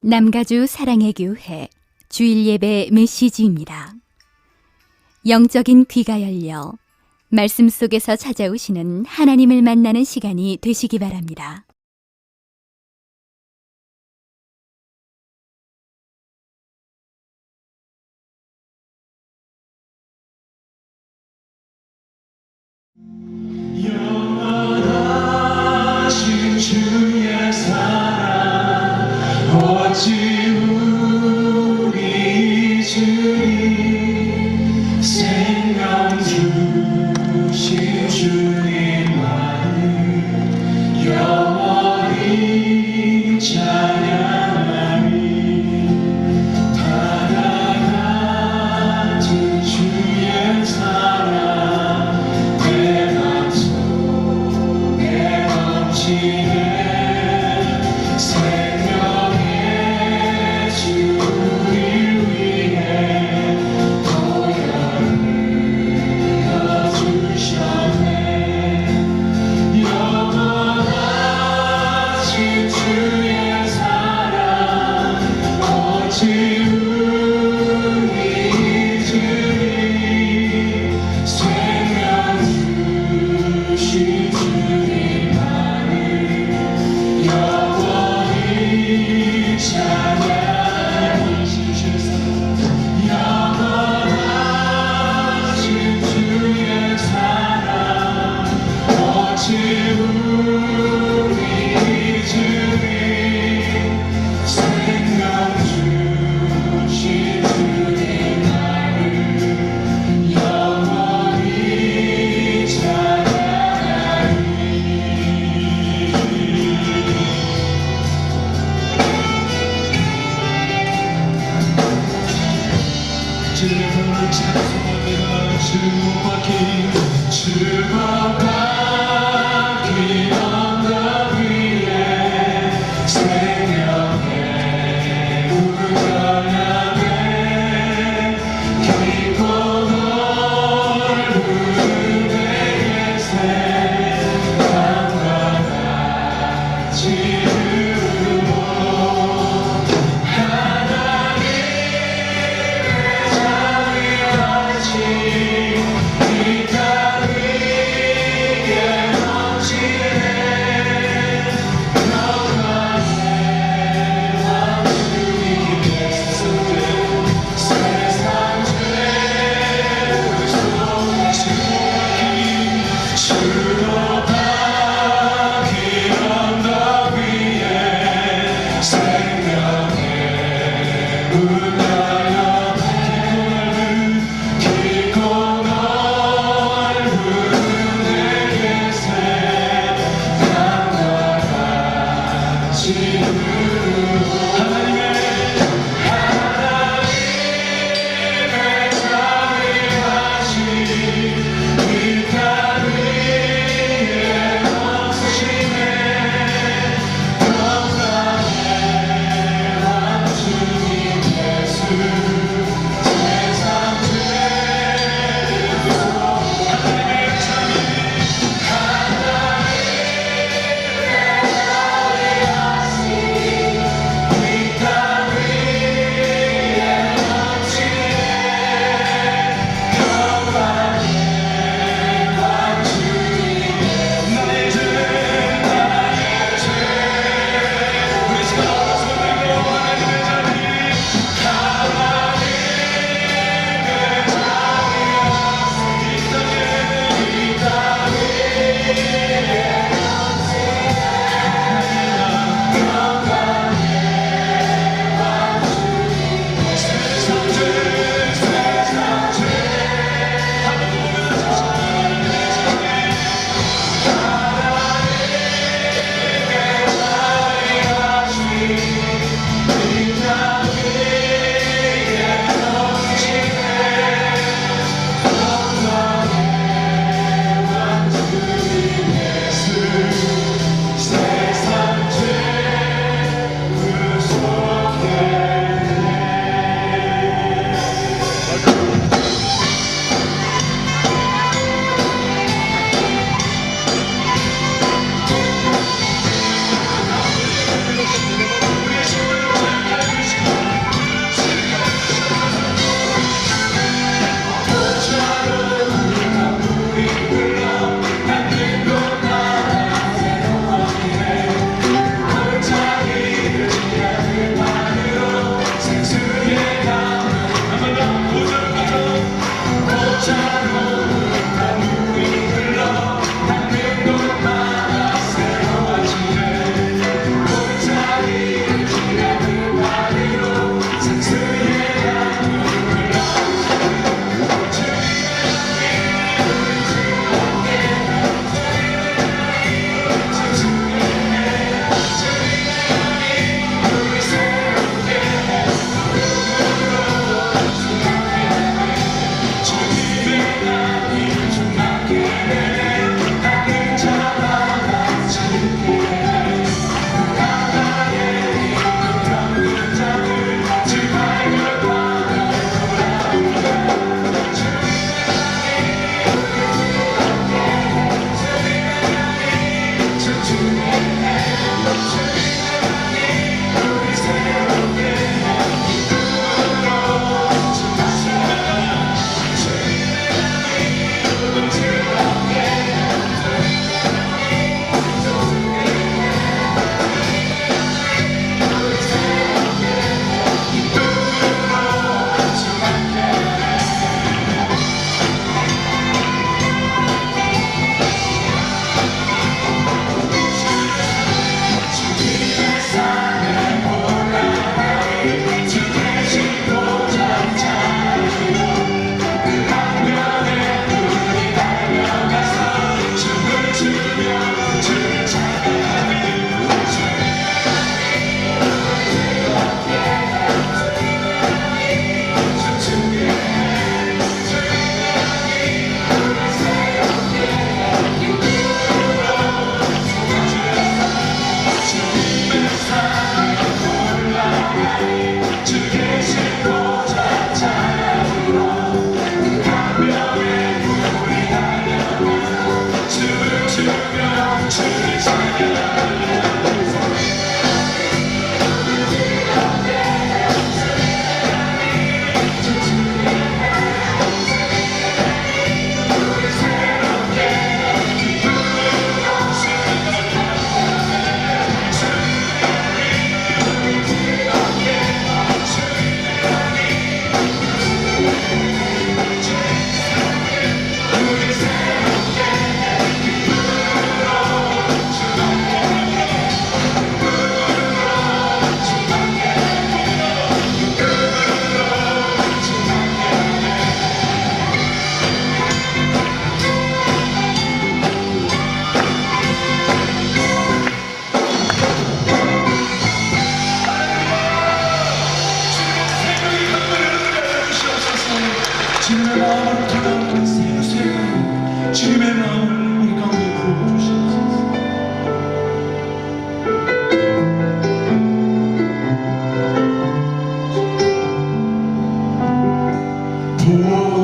남가주 사랑의 교회 주일 예배 메시지입니다. 영적인 귀가 열려 말씀 속에서 찾아오시는 하나님을 만나는 시간이 되시기 바랍니다. 영원하신 주의 사랑 어찌 우리 주님 생명 주신 주님만을 영원히 찬양하리. 바다같은 주의 사랑 내 맘속에 넘치네. 생명의 주 우릴 위해 보혈 흘려주셨네. 영원하신 주의 사랑 어찌 우리 주님 생명 주신 주님만을 영원히 찬양하시. 영원하신 주의 사랑 어찌 우리 주님 생명 주신 주님만을 영원히 찬양하리. 주의 몸을 찬송합니다. 주먹박힌 언덕 위에 생명의 문을 향해 깊고 넓은 내게세 강과 같이 흐르고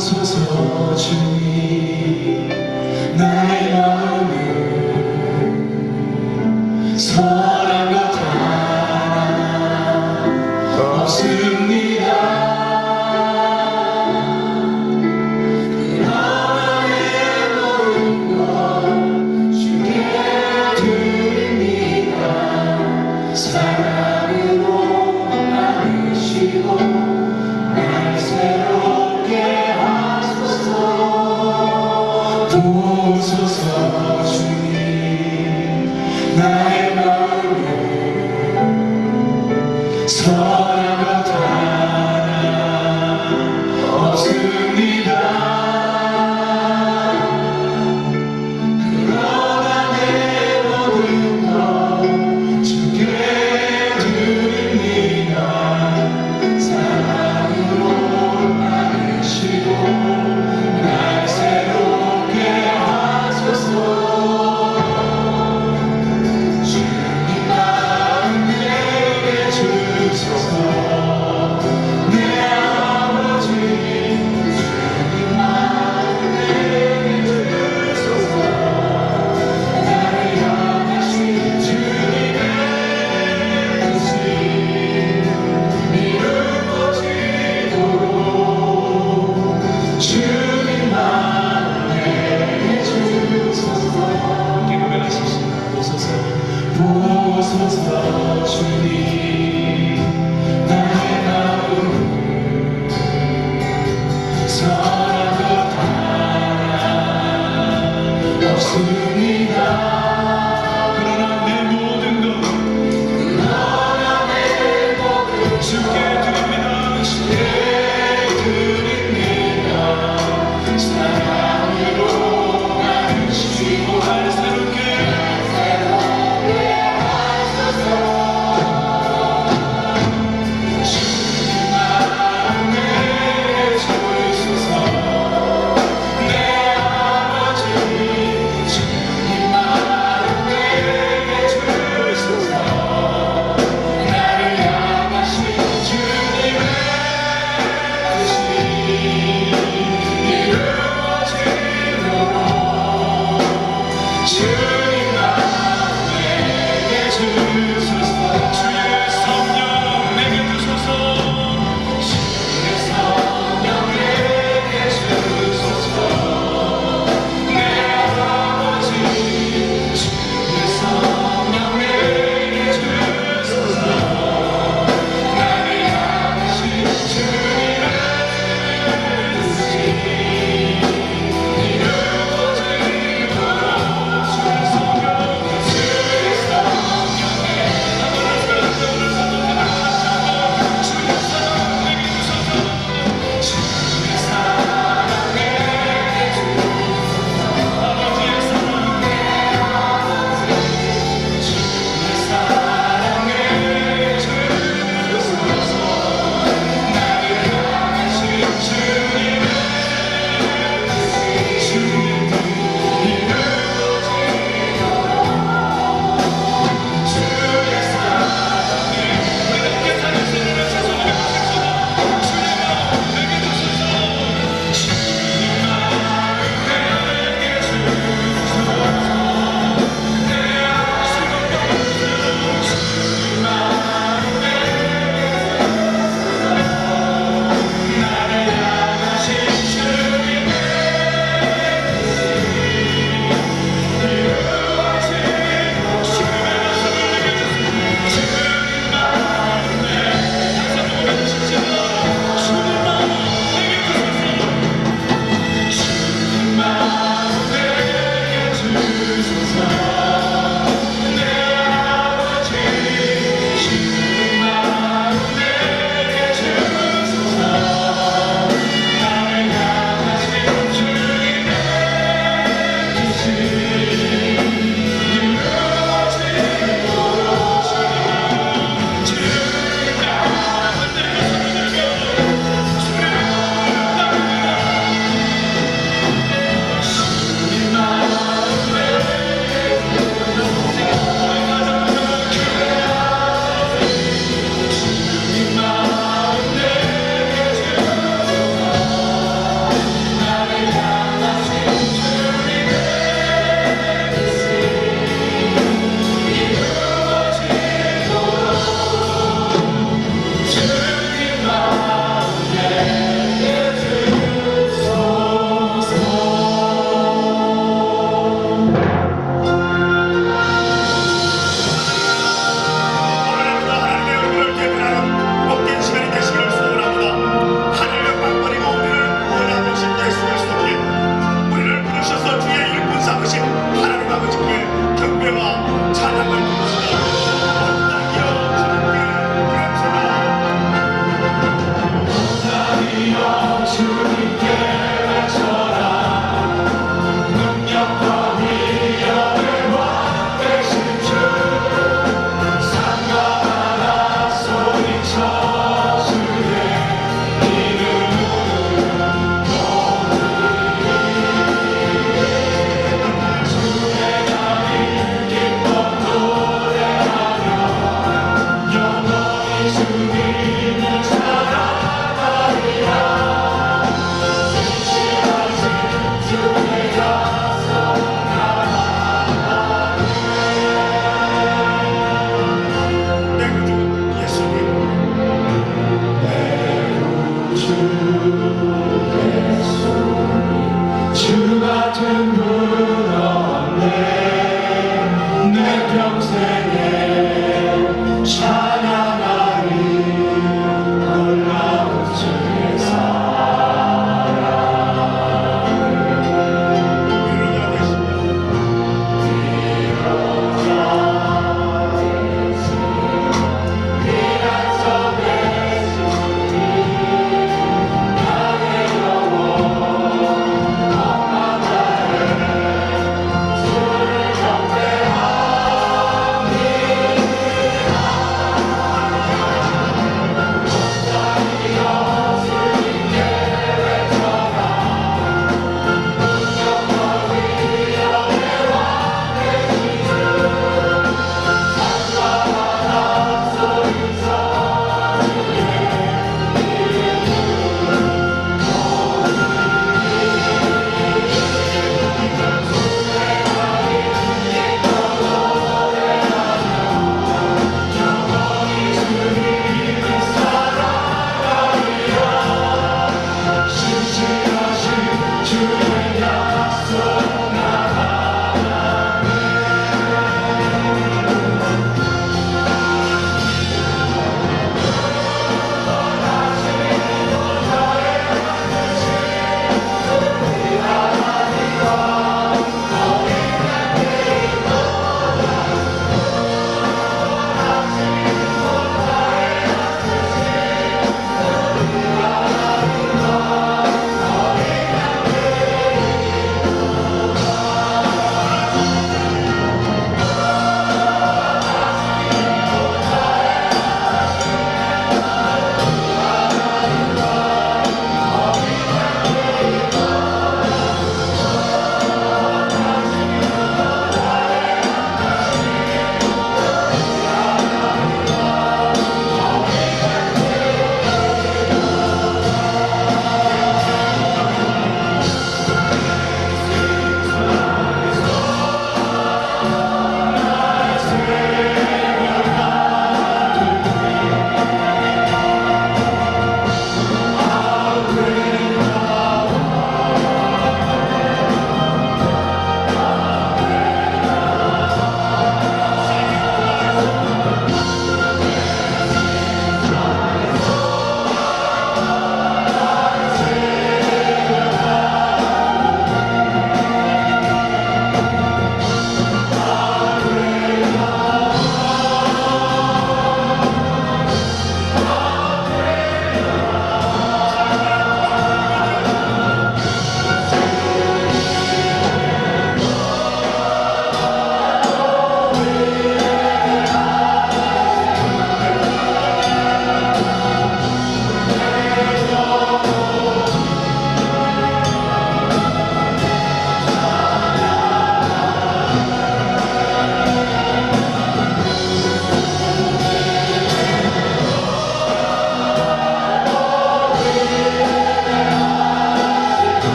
도우소서 주님 나의 마음을 사랑과 하나 없습니다. 그러나 내 모든 것 주께 드립니다. 사랑으로 안으시고 날 새롭게 하소서. 도우소서 주님 나의 마음을 사랑과 하나 없습니다. 그러나 내 모든 것 주께 드립니다. 사랑으로 안으시고 날 새롭게 하소서. 주님 마음 내게 주소서.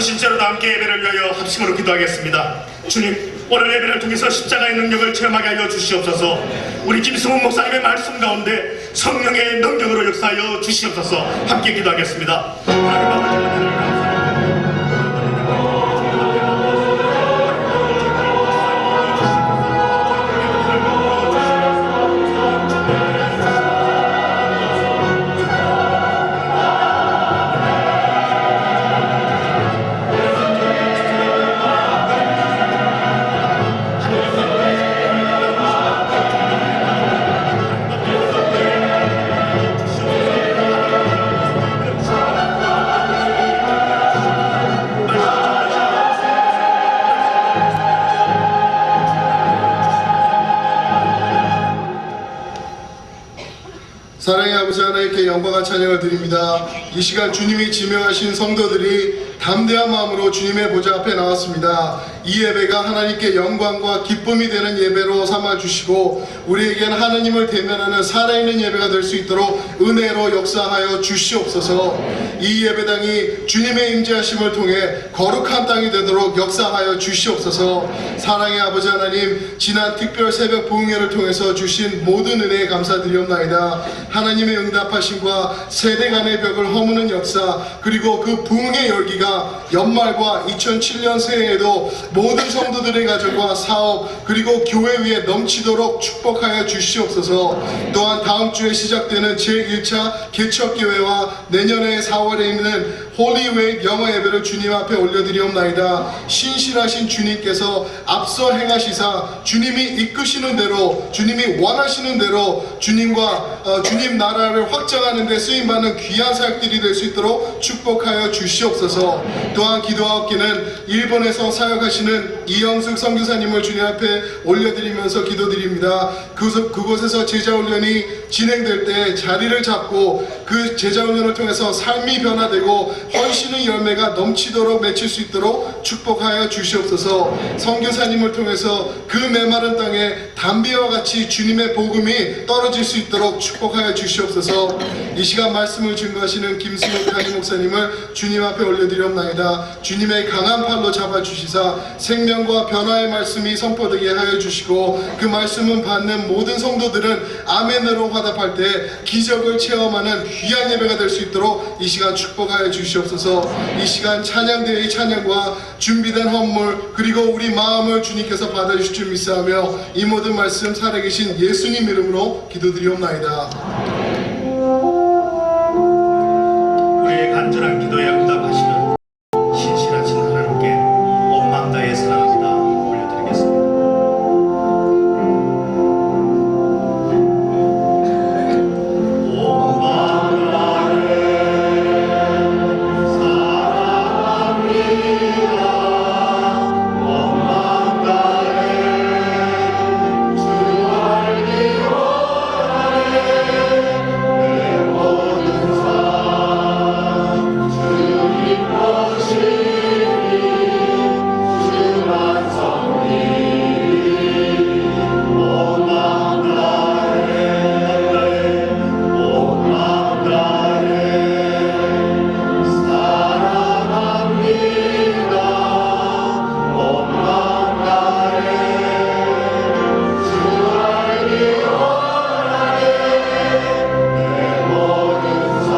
오신 채로도 함께 예배를 위하여 합심으로 기도하겠습니다. 주님, 오늘 예배를 통해서 십자가의 능력을 체험하게 하여 주시옵소서. 우리 김승훈 목사님의 말씀 가운데 성령의 능력으로 역사하여 주시옵소서. 함께 기도하겠습니다. 하나님 아버지, 은혜를 감사합니다. 사랑의 아버지 하나님께 영광과 찬양을 드립니다. 이 시간 주님이 지명하신 성도들이 담대한 마음으로 주님의 보좌 앞에 나왔습니다. 이 예배가 하나님께 영광과 기쁨이 되는 예배로 삼아주시고 우리에게는 하나님을 대면하는 살아있는 예배가 될 수 있도록 은혜로 역사하여 주시옵소서. 이 예배당이 주님의 임재하심을 통해 거룩한 땅이 되도록 역사하여 주시옵소서. 사랑의 아버지 하나님, 지난 특별 새벽 부흥회를 통해서 주신 모든 은혜에 감사드리옵나이다. 하나님의 응답하심과 세대 간의 벽을 허무는 역사, 그리고 그 부흥의 열기가 연말과 2007년 새해에도 모든 성도들의 가정과 사업, 그리고 교회 위에 넘치도록 축복하여 주시옵소서. 또한 다음 주에 시작되는 제1차 개척교회와 내년에 4월에 있는 홀리웨이 영어 예배를 주님 앞에 올려드리옵나이다. 신실하신 주님께서 앞서 행하시사 주님이 이끄시는 대로, 주님이 원하시는 대로 주님 나라를 확장하는 데 쓰임받는 귀한 사역들이 될 수 있도록 축복하여 주시옵소서. 또한 기도하옵기는 일본에서 사역하시는 이영숙 선교사님을 주님 앞에 올려드리면서 기도드립니다. 그곳에서 제자훈련이 진행될 때 자리를 잡고 그 제자훈련을 통해서 삶이 변화되고 헌신의 열매가 넘치도록 맺힐 수 있도록 축복하여 주시옵소서. 선교사님을 통해서 그 메마른 땅에 담비와 같이 주님의 복음이 떨어질 수 있도록 축복하여 주시옵소서. 이 시간 말씀을 증거하시는 김승욱 담임 목사님을 주님 앞에 올려드리옵나이다. 주님의 강한 팔로 잡아주시사 생명과 변화의 말씀이 선포되게 하여 주시고 그 말씀을 받는 모든 성도들은 아멘으로 화답할 때 기적을 체험하는 귀한 예배가 될 수 있도록 이 시간 축복하여 주시옵소서. 이 시간 찬양대의 찬양과 준비된 헌물, 그리고 우리 마음을 주님께서 받아주실 줄 믿사하며 이 모든 말씀 살아계신 예수님 이름으로 기도드리옵나이다. 우리의 간절한 기도에 응답하시는 신실하신 하나님께 온 마음 다해 사랑합니다 올려드리겠습니다. 온 마음 다해 사랑합니다. 온 마음 다해 주 알기 원하네. 내 모든 삶 주님 보시니 주만 섬기니 온 마음 다해 온 마음 다해 사랑합니다. 온 마음 다해 주 알기 원하네. 내 모든 삶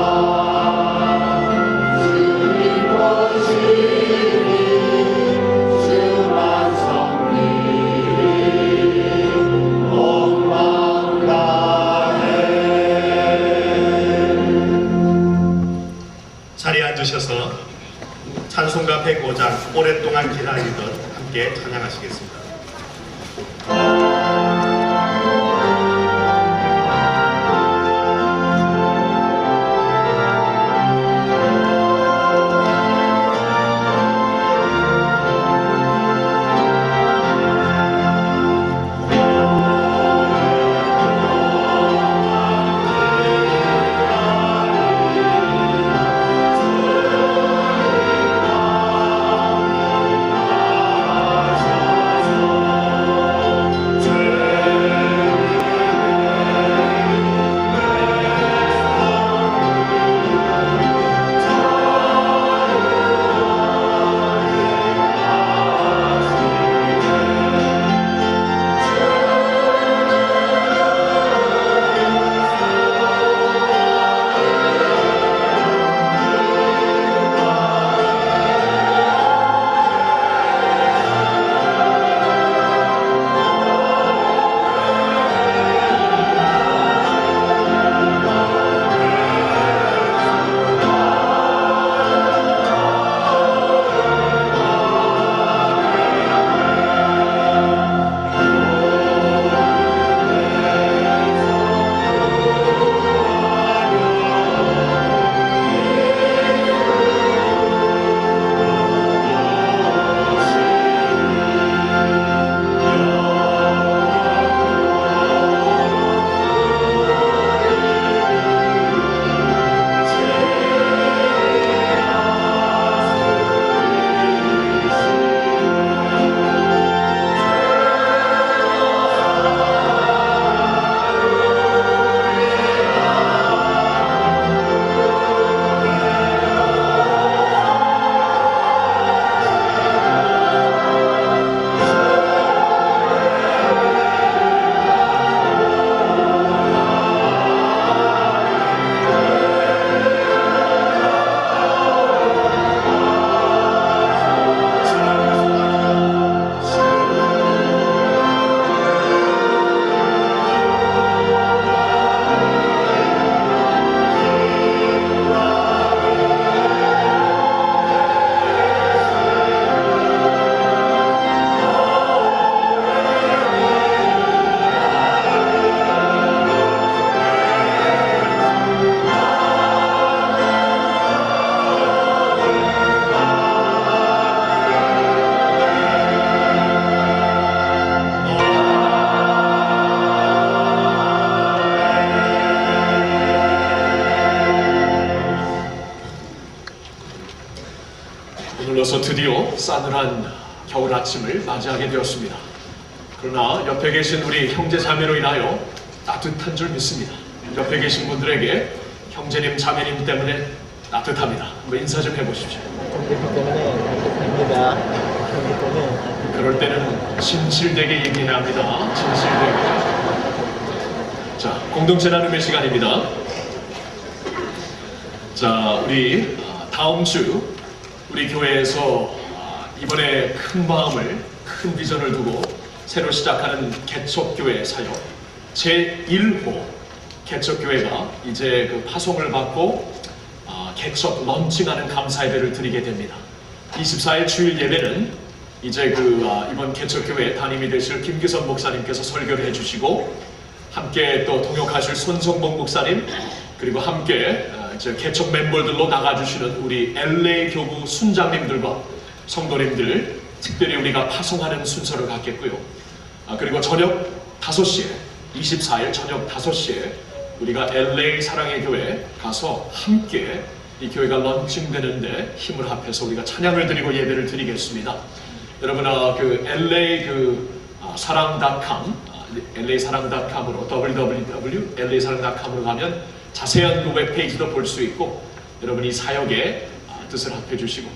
주님 보시니 주만 섬기니 온 마음 다해. 자리에 앉으셔서 찬송가 105장 오랫동안 기다리던 함께 찬양하시겠습니다. 게을러서 드디어 싸늘한 겨울 아침을 맞이하게 되었습니다. 그러나 옆에 계신 우리 형제 자매로 인하여 따뜻한 줄 믿습니다. 옆에 계신 분들에게 형제님 자매님 때문에 따뜻합니다. 한번 인사 좀 해보십시오. 그럴 때는 진실되게 얘기해야 합니다. 진실되게. 자, 공동체 나눔의 시간입니다. 자, 우리 다음 주 우리 교회에서 이번에 큰 마음을, 큰 비전을 두고 새로 시작하는 개척교회 사역 제1호 개척교회가 이제 그 파송을 받고 개척 런칭하는 감사 예배를 드리게 됩니다. 24일 주일 예배는 이제 이번 개척교회 담임이 되실 김기선 목사님께서 설교를 해주시고 함께 또 동역하실 손성봉 목사님 그리고 함께 이제 개척 멤버들로 나가주시는 우리 LA 교구 순장님들과 성도님들 특별히 우리가 파송하는 순서를 갖겠고요. 그리고 저녁 5시에 24일 저녁 5시에 우리가 LA 사랑의 교회 가서 함께 이 교회가 런칭되는데 힘을 합해서 우리가 찬양을 드리고 예배를 드리겠습니다. 여러분 LA 사랑.com LA사랑.com으로 www.lasa랑.com으로 가면 자세한 그 웹페이지도 볼 수 있고 여러분이 사역에 뜻을 합해 주시고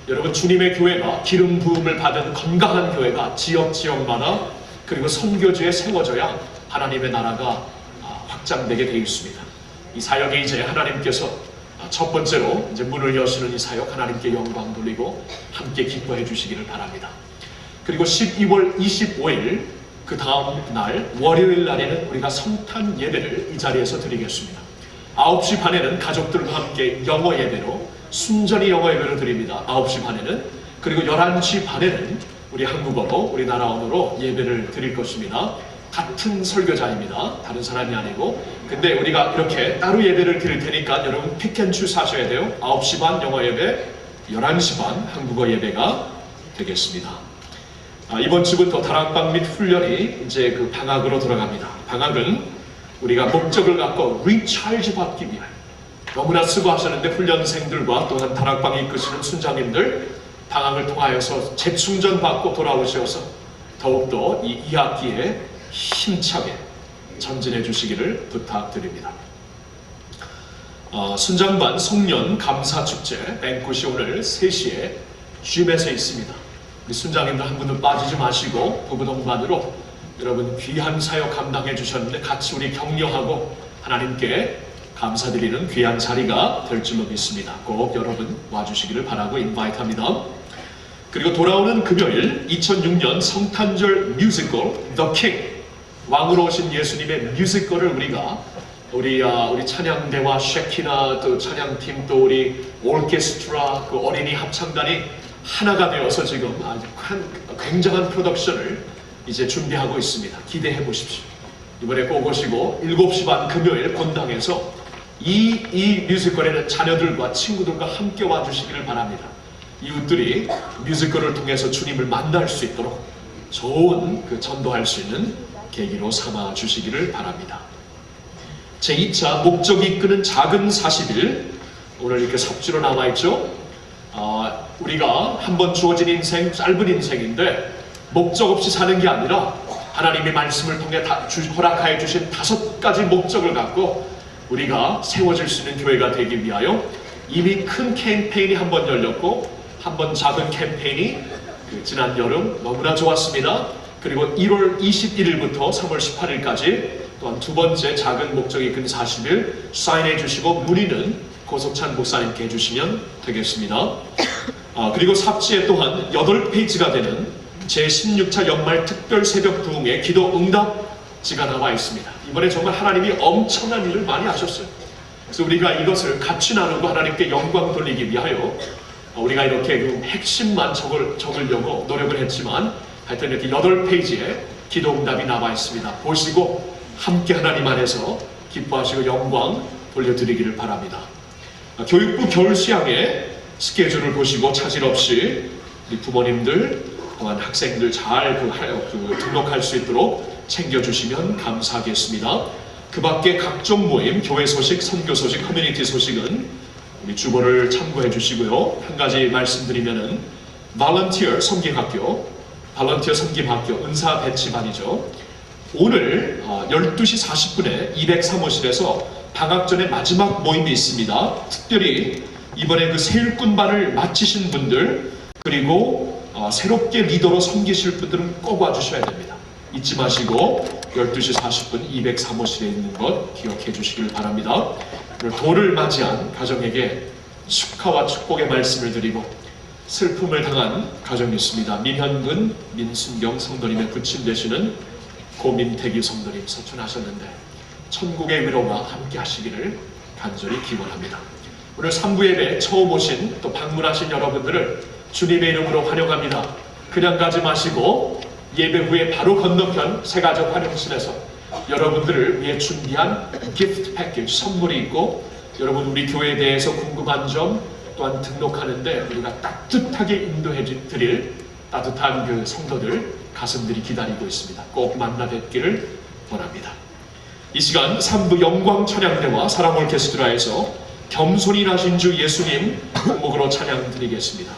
여러분 주님의 교회가 기름 부음을 받은 건강한 교회가 지역마다 그리고 선교지에 세워져야 하나님의 나라가 확장되게 되어 있습니다. 이 사역에 이제 하나님께서 첫 번째로 이제 문을 여시는 이 사역 하나님께 영광 돌리고 함께 기뻐해 주시기를 바랍니다. 그리고 12월 25일 그 다음 날 월요일 날에는 우리가 성탄 예배를 이 자리에서 드리겠습니다. 9시 반에는 가족들과 함께 영어 예배로 순전히 영어 예배를 드립니다. 9시 반에는 그리고 11시 반에는 우리 한국어로 우리나라 언어로 예배를 드릴 것입니다. 같은 설교자입니다. 다른 사람이 아니고 근데 우리가 이렇게 따로 예배를 드릴 테니까 여러분 픽앤추스 하셔야 돼요. 9시 반 영어 예배 11시 반 한국어 예배가 되겠습니다. 이번 주부터 다락방 및 훈련이 이제 그 방학으로 들어갑니다. 방학은 우리가 목적을 갖고 리차지 받기 위하여 너무나 수고하셨는데 훈련생들과 또한 다락방에 이끄시는 순장님들 방학을 통하여서 재충전 받고 돌아오셔서 더욱더 이 2학기에 힘차게 전진해 주시기를 부탁드립니다. 순장반 송년 감사축제 뱅꽃이 오늘 3시에 줌에서 있습니다. 우리 순장님들 한 분도 빠지지 마시고 부부 동반으로 여러분 귀한 사역 감당해 주셨는데 같이 우리 격려하고 하나님께 감사드리는 귀한 자리가 될 줄로 믿습니다. 꼭 여러분 와주시기를 바라고 인바이트합니다. 그리고 돌아오는 금요일 2006년 성탄절 뮤지컬 The King 왕으로 오신 예수님의 뮤지컬을 우리 찬양대와 쉐키나 또 찬양팀 또 우리 오케스트라 그 어린이 합창단이 하나가 되어서 지금 아주 굉장한 프로덕션을 이제 준비하고 있습니다. 기대해 보십시오. 이번에 꼭 오시고 7시 반 금요일 본당에서 이 뮤지컬에는 자녀들과 친구들과 함께 와주시기를 바랍니다. 이웃들이 뮤지컬을 통해서 주님을 만날 수 있도록 좋은 그 전도할 수 있는 계기로 삼아 주시기를 바랍니다. 제2차 목적이 이끄는 작은 40일 오늘 이렇게 섭지로 나와 있죠. 우리가 한번 주어진 인생 짧은 인생인데 목적 없이 사는 게 아니라 하나님의 말씀을 통해 허락하여 주신 5가지 목적을 갖고 우리가 세워질 수 있는 교회가 되기 위하여 이미 큰 캠페인이 한 번 열렸고 한 번 작은 캠페인이 지난 여름 너무나 좋았습니다. 그리고 1월 21일부터 3월 18일까지 또한 두 번째 작은 목적이 이끈 40일 사인해 주시고 문의는 고석찬 목사님께 해주시면 되겠습니다. 그리고 삽지에 또한 8페이지가 되는 제16차 연말 특별 새벽 부흥의 기도 응답지가 나와 있습니다. 이번에 정말 하나님이 엄청난 일을 많이 하셨어요. 그래서 우리가 이것을 같이 나누고 하나님께 영광 돌리기 위하여 우리가 이렇게 그 핵심만 적으려고 노력을 했지만 하여튼 이렇게 8페이지에 기도 응답이 나와 있습니다. 보시고 함께 하나님 안에서 기뻐하시고 영광 돌려드리기를 바랍니다. 교육부 겨울 수양의 스케줄을 보시고 차질 없이 우리 부모님들 또한 학생들 잘 등록할 수 있도록 챙겨주시면 감사하겠습니다. 그 밖에 각종 모임, 교회 소식, 선교 소식, 커뮤니티 소식은 우리 주보를 참고해 주시고요. 한 가지 말씀드리면은 발런티어 섬김학교, 발런티어 섬김학교 은사 배치반이죠. 오늘 12시 40분에 203호실에서 방학 전에 마지막 모임이 있습니다. 특별히 이번에 그 세일꾼반을 마치신 분들 그리고 새롭게 리더로 섬기실 분들은 꼭 와주셔야 됩니다. 잊지 마시고 12시 40분 203호실에 있는 것 기억해 주시길 바랍니다. 오늘 돌을 맞이한 가정에게 축하와 축복의 말씀을 드리고 슬픔을 당한 가정이 있습니다. 민현근, 민순경 성도님의 부친 되시는 고민태기 성도님 서춘하셨는데 천국의 위로가 함께 하시기를 간절히 기원합니다. 오늘 3부 예배 처음 오신 또 방문하신 여러분들을 주님의 이름으로 환영합니다. 그냥 가지 마시고 예배 후에 바로 건너편 새가족 활용실에서 여러분들을 위해 준비한 기프트 패키지 선물이 있고 여러분 우리 교회에 대해서 궁금한 점 또한 등록하는데 우리가 따뜻하게 인도해 드릴 따뜻한 그 성도들 가슴들이 기다리고 있습니다. 꼭 만나 뵙기를 원합니다. 이 시간 3부 영광 찬양대와 사랑 오케스트라에서 겸손히 나신 주 예수님 곡목으로 찬양 드리겠습니다.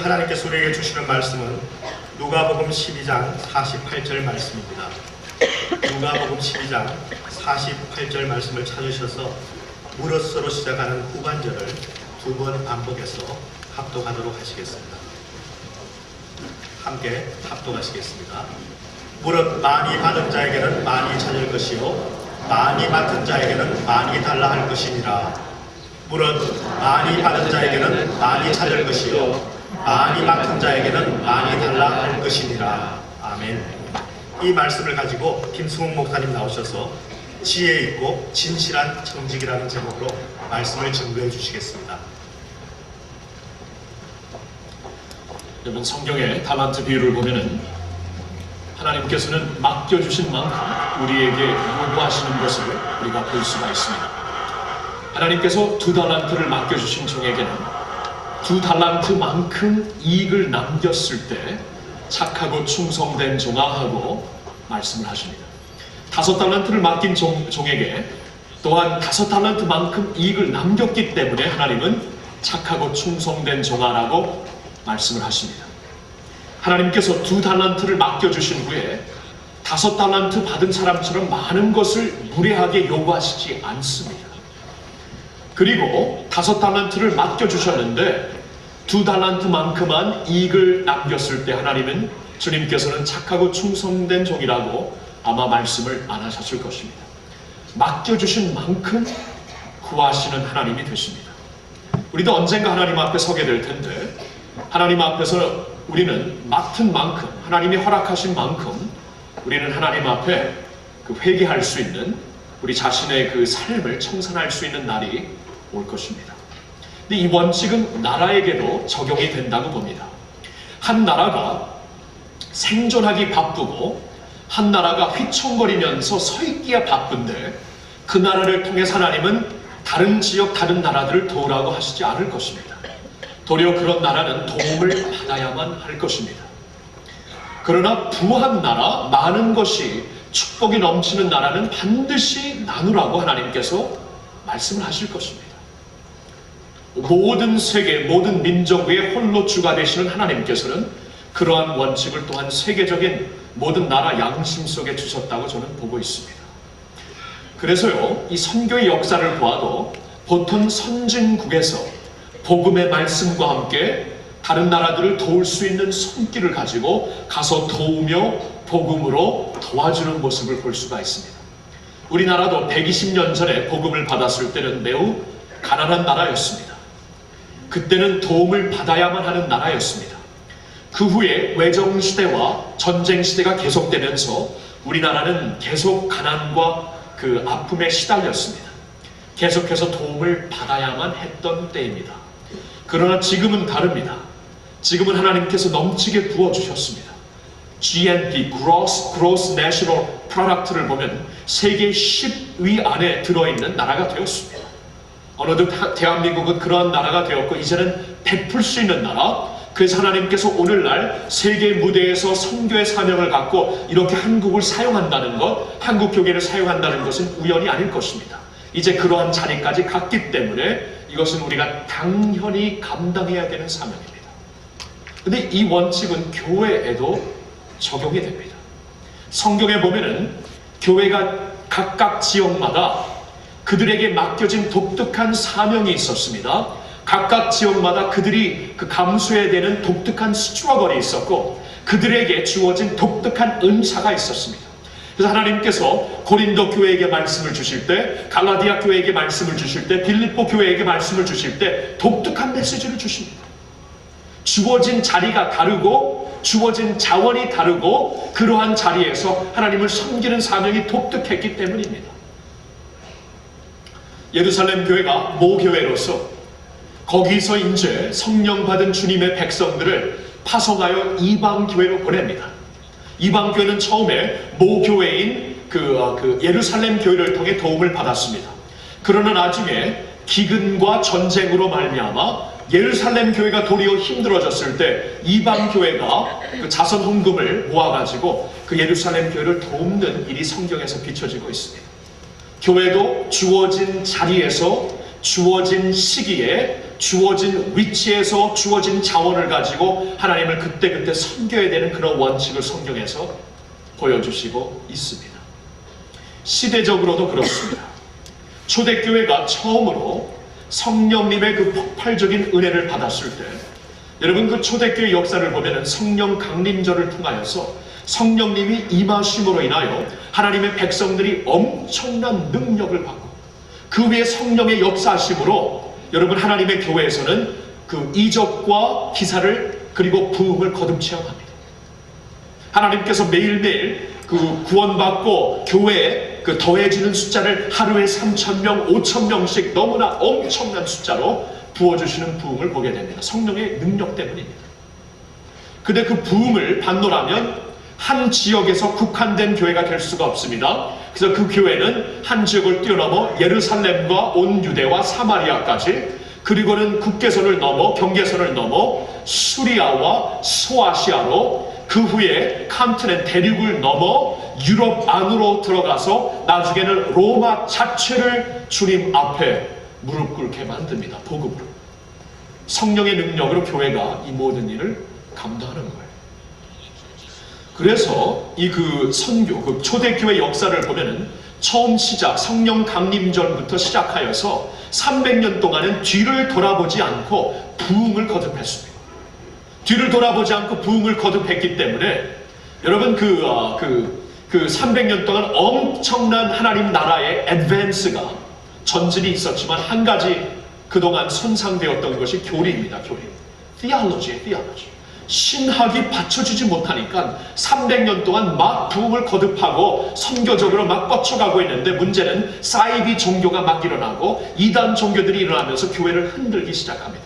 하나님께서 우리에게 주시는 말씀은 누가복음 12장 48절 말씀입니다. 누가복음 12장 48절 말씀을 찾으셔서 무릇서로 시작하는 후반절을 2번 반복해서 합독하도록 하시겠습니다. 함께 합독하시겠습니다. 무릇 많이 받은 자에게는 많이 찾을 것이요 많이 맡은 자에게는 많이 달라 할 것이니라. 무릇 많이 받은 자에게는 많이 찾을 것이요 많이 맡은 자에게는 많이 달라 할 것이니라. 아멘. 이 말씀을 가지고 김승욱 목사님 나오셔서 지혜 있고 진실한 정직이라는 제목으로 말씀을 증거해 주시겠습니다. 여러분, 성경의 달란트 비유를 보면은 하나님께서는 맡겨주신 만큼 우리에게 요구하시는 것을 우리가 볼 수가 있습니다. 하나님께서 2달란트를 맡겨주신 종에게는 2달란트만큼 이익을 남겼을 때 착하고 충성된 종아 하고 말씀을 하십니다. 5달란트를 맡긴 종에게 또한 5달란트만큼 이익을 남겼기 때문에 하나님은 착하고 충성된 종아라고 말씀을 하십니다. 하나님께서 2달란트를 맡겨주신 후에 5달란트 받은 사람처럼 많은 것을 무례하게 요구하시지 않습니다. 그리고 5달란트를 맡겨주셨는데 2달란트만큼만 이익을 남겼을 때 하나님은 주님께서는 착하고 충성된 종이라고 아마 말씀을 안 하셨을 것입니다. 맡겨주신 만큼 구하시는 하나님이 되십니다. 우리도 언젠가 하나님 앞에 서게 될 텐데 하나님 앞에서 우리는 맡은 만큼, 하나님이 허락하신 만큼 우리는 하나님 앞에 그 회개할 수 있는, 우리 자신의 그 삶을 청산할 수 있는 날이 올 것입니다. 근데 이 원칙은 나라에게도 적용이 된다고 봅니다. 한 나라가 생존하기 바쁘고 한 나라가 휘청거리면서 서 있기에 바쁜데 그 나라를 통해서 하나님은 다른 지역, 다른 나라들을 도우라고 하시지 않을 것입니다. 도리어 그런 나라는 도움을 받아야만 할 것입니다. 그러나 부한 나라, 많은 것이 축복이 넘치는 나라는 반드시 나누라고 하나님께서 말씀을 하실 것입니다. 모든 세계, 모든 민족 위에 홀로 주가 되시는 하나님께서는 그러한 원칙을 또한 세계적인 모든 나라 양심 속에 주셨다고 저는 보고 있습니다. 그래서요, 이 선교의 역사를 보아도 보통 선진국에서 복음의 말씀과 함께 다른 나라들을 도울 수 있는 손길을 가지고 가서 도우며 복음으로 도와주는 모습을 볼 수가 있습니다. 우리나라도 120년 전에 복음을 받았을 때는 매우 가난한 나라였습니다. 그때는 도움을 받아야만 하는 나라였습니다. 그 후에 외정시대와 전쟁시대가 계속되면서 우리나라는 계속 가난과 그 아픔에 시달렸습니다. 계속해서 도움을 받아야만 했던 때입니다. 그러나 지금은 다릅니다. 지금은 하나님께서 넘치게 부어주셨습니다. GNP, Gross National Product를 보면 세계 10위 안에 들어있는 나라가 되었습니다. 어느덧 대한민국은 그러한 나라가 되었고 이제는 베풀 수 있는 나라, 그래서 하나님께서 오늘날 세계 무대에서 선교의 사명을 갖고 이렇게 한국을 사용한다는 것, 한국 교회를 사용한다는 것은 우연이 아닐 것입니다. 이제 그러한 자리까지 갔기 때문에 이것은 우리가 당연히 감당해야 되는 사명입니다. 근데 이 원칙은 교회에도 적용이 됩니다. 성경에 보면은 교회가 각각 지역마다 그들에게 맡겨진 독특한 사명이 있었습니다. 각각 지역마다 그들이 그 감수해야 되는 독특한 스트러글이 있었고 그들에게 주어진 독특한 은사가 있었습니다. 그래서 하나님께서 고린도 교회에게 말씀을 주실 때, 갈라디아 교회에게 말씀을 주실 때, 빌립보 교회에게 말씀을 주실 때 독특한 메시지를 주십니다. 주어진 자리가 다르고 주어진 자원이 다르고 그러한 자리에서 하나님을 섬기는 사명이 독특했기 때문입니다. 예루살렘 교회가 모교회로서 거기서 이제 성령 받은 주님의 백성들을 파송하여 이방교회로 보냅니다. 이방교회는 처음에 모교회인 그 예루살렘 교회를 통해 도움을 받았습니다. 그러나 나중에 기근과 전쟁으로 말미암아 예루살렘 교회가 도리어 힘들어졌을 때 이방교회가 그 자선 헌금을 모아가지고 그 예루살렘 교회를 돕는 일이 성경에서 비춰지고 있습니다. 교회도 주어진 자리에서 주어진 시기에 주어진 위치에서 주어진 자원을 가지고 하나님을 그때그때 섬겨야 되는 그런 원칙을 성경에서 보여주시고 있습니다. 시대적으로도 그렇습니다. 초대교회가 처음으로 성령님의 그 폭발적인 은혜를 받았을 때, 여러분 그 초대교회 역사를 보면 성령 강림절을 통하여서 성령님이 임하심으로 인하여 하나님의 백성들이 엄청난 능력을 받고, 그 위에 성령의 역사하심으로 여러분 하나님의 교회에서는 그 이적과 기사를 그리고 부흥을 거듭 체험합니다. 하나님께서 매일매일 그 구원받고 교회에 그 더해지는 숫자를 하루에 3,000명, 5,000명씩 너무나 엄청난 숫자로 부어주시는 부흥을 보게 됩니다. 성령의 능력 때문입니다. 근데 그 부흥을 받노라면 한 지역에서 국한된 교회가 될 수가 없습니다. 그래서 그 교회는 한 지역을 뛰어넘어 예루살렘과 온 유대와 사마리아까지, 그리고는 국계선을 넘어 경계선을 넘어 수리아와 소아시아로, 그 후에 칸트넨 대륙을 넘어 유럽 안으로 들어가서 나중에는 로마 자체를 주님 앞에 무릎 꿇게 만듭니다. 복음으로. 성령의 능력으로 교회가 이 모든 일을 감당하는 거예요. 그래서 이 그 선교, 그 초대교회 역사를 보면은 처음 시작, 성령 강림전부터 시작하여서 300년 동안은 뒤를 돌아보지 않고 부흥을 거듭했습니다. 뒤를 돌아보지 않고 부흥을 거듭했기 때문에 여러분 그 300년 동안 엄청난 하나님 나라의 애드밴스가 전진이 있었지만 한 가지 그동안 손상되었던 것이 교리입니다. 교리. theology. 신학이 받쳐주지 못하니까 300년 동안 막 부흥을 거듭하고 선교적으로 막 뻗쳐가고 있는데, 문제는 사이비 종교가 막 일어나고 이단 종교들이 일어나면서 교회를 흔들기 시작합니다.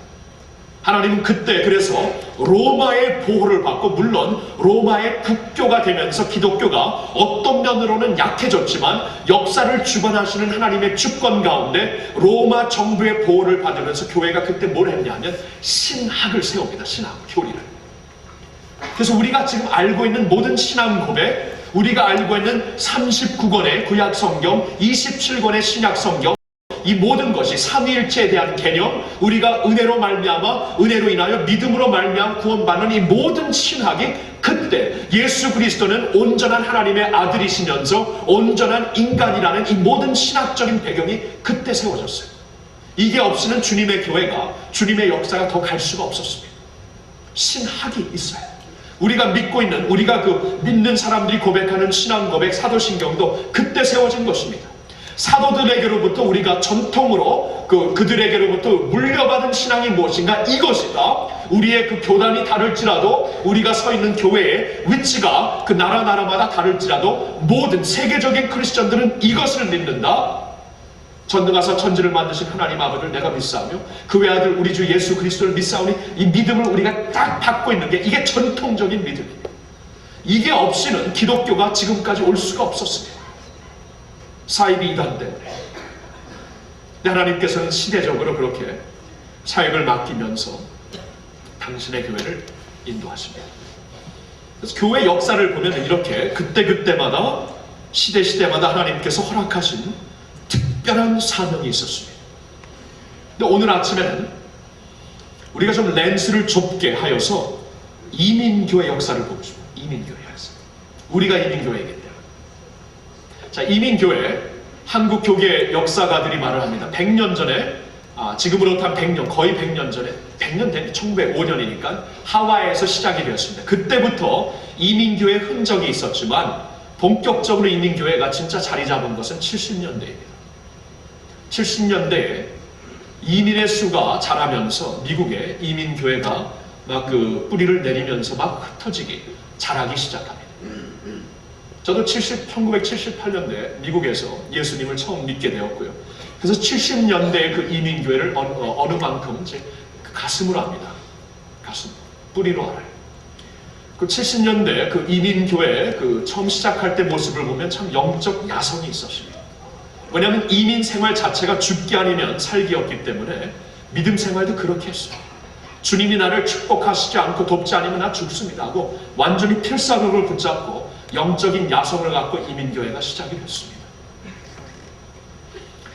하나님은 그때 그래서 로마의 보호를 받고, 물론 로마의 국교가 되면서 기독교가 어떤 면으로는 약해졌지만 역사를 주관하시는 하나님의 주권 가운데 로마 정부의 보호를 받으면서 교회가 그때 뭘 했냐면 신학을 세웁니다. 신학, 교리를. 그래서 우리가 지금 알고 있는 모든 신앙 고백, 우리가 알고 있는 39권의 구약 성경, 27권의 신약 성경, 이 모든 것이 삼위일체에 대한 개념, 우리가 은혜로 말미암아, 은혜로 인하여 믿음으로 말미암아 구원받는 이 모든 신학이 그때 예수 그리스도는 온전한 하나님의 아들이시면서 온전한 인간이라는 이 모든 신학적인 배경이 그때 세워졌어요. 이게 없이는 주님의 교회가, 주님의 역사가 더 갈 수가 없었습니다. 신학이 있어요. 우리가 믿고 있는, 우리가 그 믿는 사람들이 고백하는 신앙 고백, 사도신경도 그때 세워진 것입니다. 사도들에게로부터 우리가 전통으로 그들에게로부터 물려받은 신앙이 무엇인가, 이것이다. 우리의 그 교단이 다를지라도, 우리가 서 있는 교회의 위치가 그 나라마다 다를지라도 모든 세계적인 크리스천들은 이것을 믿는다. 전능하사 천지를 만드신 하나님 아버지를 내가 믿사오며 그 외아들 우리 주 예수 그리스도를 믿사오니, 이 믿음을 우리가 딱 받고 있는 게 이게 전통적인 믿음입니다. 이게 없이는 기독교가 지금까지 올 수가 없었습니다. 사이비 이단 때문에. 근데 하나님께서는 시대적으로 그렇게 사역을 맡기면서 당신의 교회를 인도하십니다. 그래서 교회 역사를 보면 이렇게 그때마다 시대마다 하나님께서 허락하신 특별한 사명이 있었습니다. 근데 오늘 아침에는 우리가 좀 렌스를 좁게 하여서 이민교회 역사를 보고 싶어요. 이민교회 역사. 우리가 이민교회이기 때문에. 자, 이민교회, 한국 교계 역사가들이 말을 합니다. 100년 전에, 지금으로부터 한 100년, 거의 100년 전에, 100년 된 1905년이니까 하와이에서 시작이 되었습니다. 그때부터 이민교회 흔적이 있었지만 본격적으로 이민교회가 진짜 자리 잡은 것은 70년대입니다. 70년대에 이민의 수가 자라면서 미국의 이민교회가 막 그 뿌리를 내리면서 막 흩어지기, 자라기 시작합니다. 저도 1978년도에 미국에서 예수님을 처음 믿게 되었고요. 그래서 70년대의 그 이민교회를 어느 만큼 제 가슴으로 압니다. 가슴, 뿌리로 알아요. 그 70년대 그 이민교회 그 처음 시작할 때 모습을 보면 참 영적 야성이 있었습니다. 왜냐하면 이민 생활 자체가 죽기 아니면 살기였기 때문에 믿음 생활도 그렇게 했어요. 주님이 나를 축복하시지 않고 돕지 않으면 나 죽습니다 하고 완전히 필사적으로 붙잡고 영적인 야성을 갖고 이민교회가 시작이 됐습니다.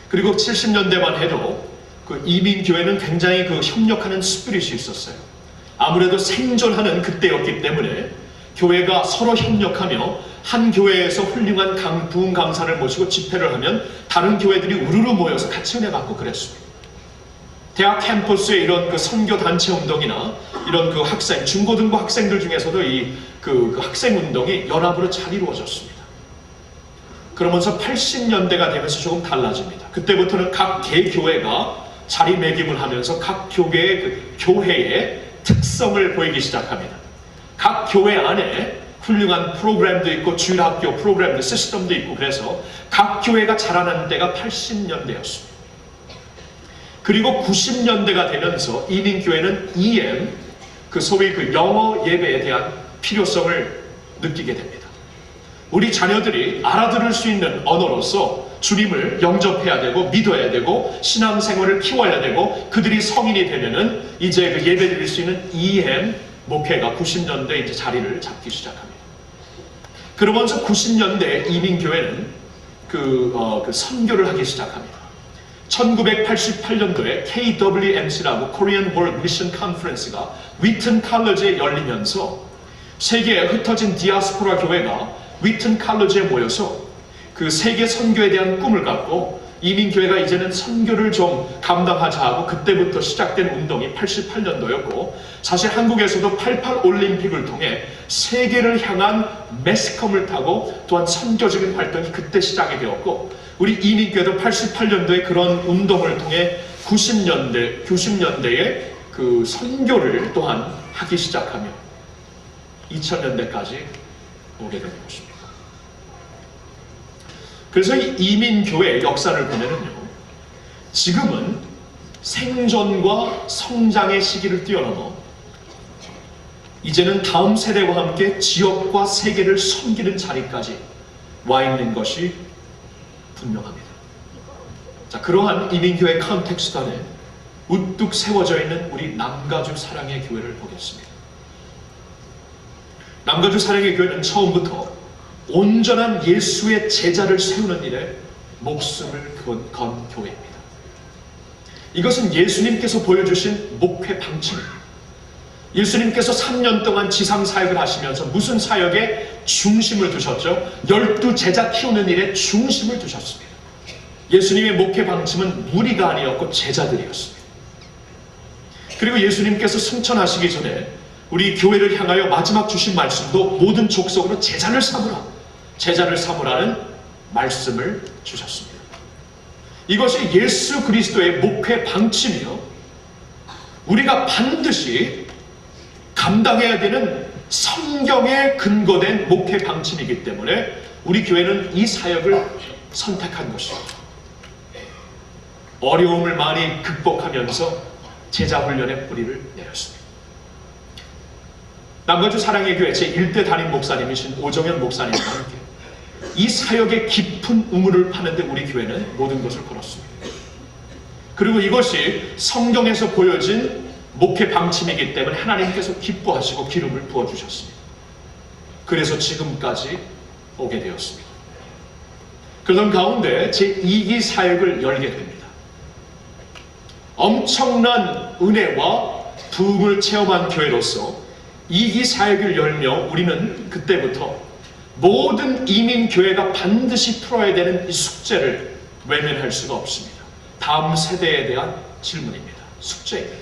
그리고 70년대만 해도 그 이민교회는 굉장히 그 협력하는 스피릿이 있었어요. 아무래도 생존하는 그때였기 때문에 교회가 서로 협력하며 한 교회에서 훌륭한 부흥 강사를 모시고 집회를 하면 다른 교회들이 우르르 모여서 같이 은혜 받고 그랬습니다. 대학 캠퍼스의 이런 그 선교 단체 운동이나 이런 그 학생, 중고등부 학생들 중에서도 그 학생 운동이 연합으로 잘 이루어졌습니다. 그러면서 80년대가 되면서 조금 달라집니다. 그때부터는 각 개교회가 자리매김을 하면서 각 교회의 그 교회의 특성을 보이기 시작합니다. 각 교회 안에 훌륭한 프로그램도 있고 주일학교 프로그램도 시스템도 있고 그래서 각 교회가 자라는 때가 80년대였습니다. 그리고 90년대가 되면서 이민교회는 EM, 그 소위 그 영어 예배에 대한 필요성을 느끼게 됩니다. 우리 자녀들이 알아들을 수 있는 언어로서 주님을 영접해야 되고 믿어야 되고 신앙생활을 키워야 되고 그들이 성인이 되면은 이제 그 예배 드릴 수 있는 EM 목회가 90년대에 이제 자리를 잡기 시작합니다. 그러면서 90년대 이민교회는 그 선교를 하기 시작합니다. 1988년도에 KWMC라고 Korean World Mission Conference가 위튼 칼러지에 열리면서 세계에 흩어진 디아스포라 교회가 위튼 칼러지에 모여서 그 세계 선교에 대한 꿈을 갖고 이민교회가 이제는 선교를 좀 감당하자 하고 그때부터 시작된 운동이 88년도였고 사실 한국에서도 88 올림픽을 통해 세계를 향한 매스컴을 타고 또한 선교적인 활동이 그때 시작이 되었고 우리 이민교회도 88년도에 그런 운동을 통해 90년대에 그 선교를 또한 하기 시작하며 2000년대까지 오게 된 것입니다. 그래서 이 이민교회의 역사를 보면은요, 지금은 생존과 성장의 시기를 뛰어넘어 이제는 다음 세대와 함께 지역과 세계를 섬기는 자리까지 와 있는 것이 분명합니다. 자, 그러한 이민교회 컨텍스트 안에 우뚝 세워져 있는 우리 남가주 사랑의 교회를 보겠습니다. 남가주 사랑의 교회는 처음부터 온전한 예수의 제자를 세우는 일에 목숨을 건 교회입니다. 이것은 예수님께서 보여주신 목회 방침입니다. 예수님께서 3년 동안 지상 사역을 하시면서 무슨 사역에 중심을 두셨죠? 12제자 키우는 일에 중심을 두셨습니다. 예수님의 목회 방침은 무리가 아니었고 제자들이었습니다. 그리고 예수님께서 승천하시기 전에 우리 교회를 향하여 마지막 주신 말씀도 모든 족속으로 제자를 삼으라는 말씀을 주셨습니다. 이것이 예수 그리스도의 목회 방침이요, 우리가 반드시 감당해야 되는 성경에 근거된 목회 방침이기 때문에 우리 교회는 이 사역을 선택한 것입니다. 어려움을 많이 극복하면서 제자훈련의 뿌리를 내렸습니다. 남가주 사랑의 교회 제1대 담임 목사님이신 오정현 목사님과 함께 이 사역의 깊은 우물을 파는데 우리 교회는 모든 것을 걸었습니다. 그리고 이것이 성경에서 보여진 목회 방침이기 때문에 하나님께서 기뻐하시고 기름을 부어주셨습니다. 그래서 지금까지 오게 되었습니다. 그런 가운데 제2기 사역을 열게 됩니다. 엄청난 은혜와 부흥을 체험한 교회로서 2기 사역을 열며 우리는 그때부터 모든 이민교회가 반드시 풀어야 되는 이 숙제를 외면할 수가 없습니다. 다음 세대에 대한 질문입니다. 숙제입니다.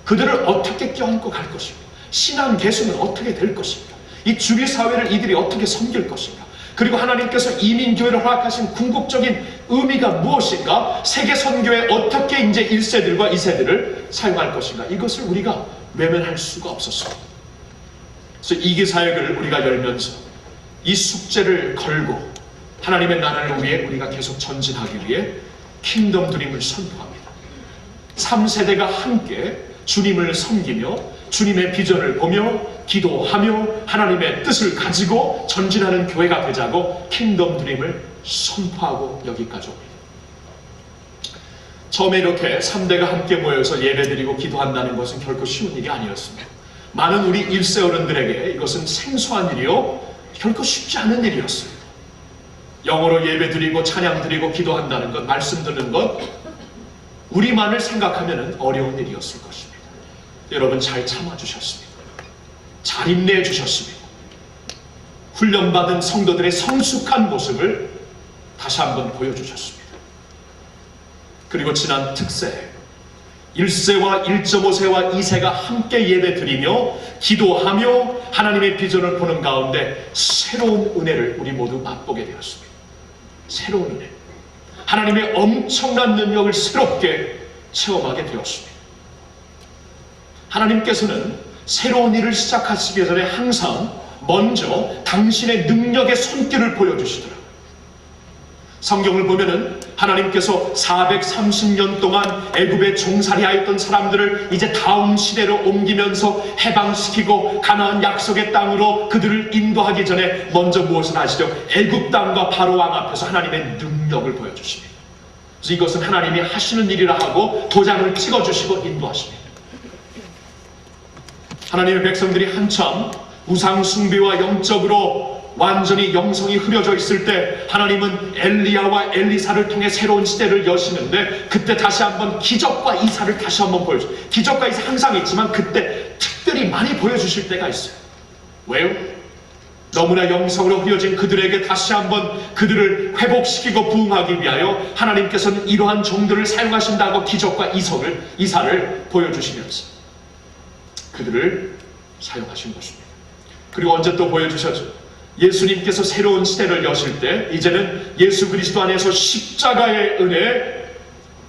그들을 어떻게 껴안고 갈 것인가? 신앙 개수는 어떻게 될 것인가? 이 주리사회를 이들이 어떻게 섬길 것인가? 그리고 하나님께서 이민교회를 허락하신 궁극적인 의미가 무엇인가? 세계선교에 어떻게 이제 1세들과 2세들을 사용할 것인가? 이것을 우리가 외면할 수가 없었습니다. 그래서 2기 사역을 우리가 열면서 이 숙제를 걸고 하나님의 나라를 위해 우리가 계속 전진하기 위해 킹덤 드림을 선포합니다. 3세대가 함께 주님을 섬기며 주님의 비전을 보며 기도하며 하나님의 뜻을 가지고 전진하는 교회가 되자고 킹덤 드림을 선포하고 여기까지 옵니다. 처음에 이렇게 3대가 함께 모여서 예배드리고 기도한다는 것은 결코 쉬운 일이 아니었습니다. 많은 우리 1세 어른들에게 이것은 생소한 일이요, 결코 쉽지 않은 일이었습니다. 영어로 예배드리고 찬양드리고 기도한다는 것, 말씀 듣는 것, 우리만을 생각하면 어려운 일이었을 것입니다. 여러분 잘 참아주셨습니다. 잘 인내해주셨습니다. 훈련받은 성도들의 성숙한 모습을 다시 한번 보여주셨습니다. 그리고 지난 특세 1세와 1.5세와 2세가 함께 예배드리며 기도하며 하나님의 비전을 보는 가운데 새로운 은혜를 우리 모두 맛보게 되었습니다. 새로운 은혜, 하나님의 엄청난 능력을 새롭게 체험하게 되었습니다. 하나님께서는 새로운 일을 시작하시기 전에 항상 먼저 당신의 능력의 손길을 보여주시더라고요. 성경을 보면은 하나님께서 430년 동안 애굽에 종살이하였던 사람들을 이제 다음 시대로 옮기면서 해방시키고 가나안 약속의 땅으로 그들을 인도하기 전에 먼저 무엇을 하시죠? 애굽 땅과 바로 왕 앞에서 하나님의 능력을 보여주십니다. 그래서 이것은 하나님이 하시는 일이라 하고 도장을 찍어주시고 인도하십니다. 하나님의 백성들이 한참 우상 숭배와 영적으로 완전히 영성이 흐려져 있을 때 하나님은 엘리야와 엘리사를 통해 새로운 시대를 여시는데 그때 다시 한번 기적과 이사를 다시 한번 보여주세요. 기적과 이사 항상 있지만 그때 특별히 많이 보여주실 때가 있어요. 왜요? 너무나 영성으로 흐려진 그들에게 다시 한번 그들을 회복시키고 부흥하기 위하여 하나님께서는 이러한 종들을 사용하신다고 기적과 이사를 보여주시면서 그들을 사용하신 것입니다. 그리고 언제 또 보여주셨죠? 예수님께서 새로운 시대를 여실 때 이제는 예수 그리스도 안에서 십자가의 은혜,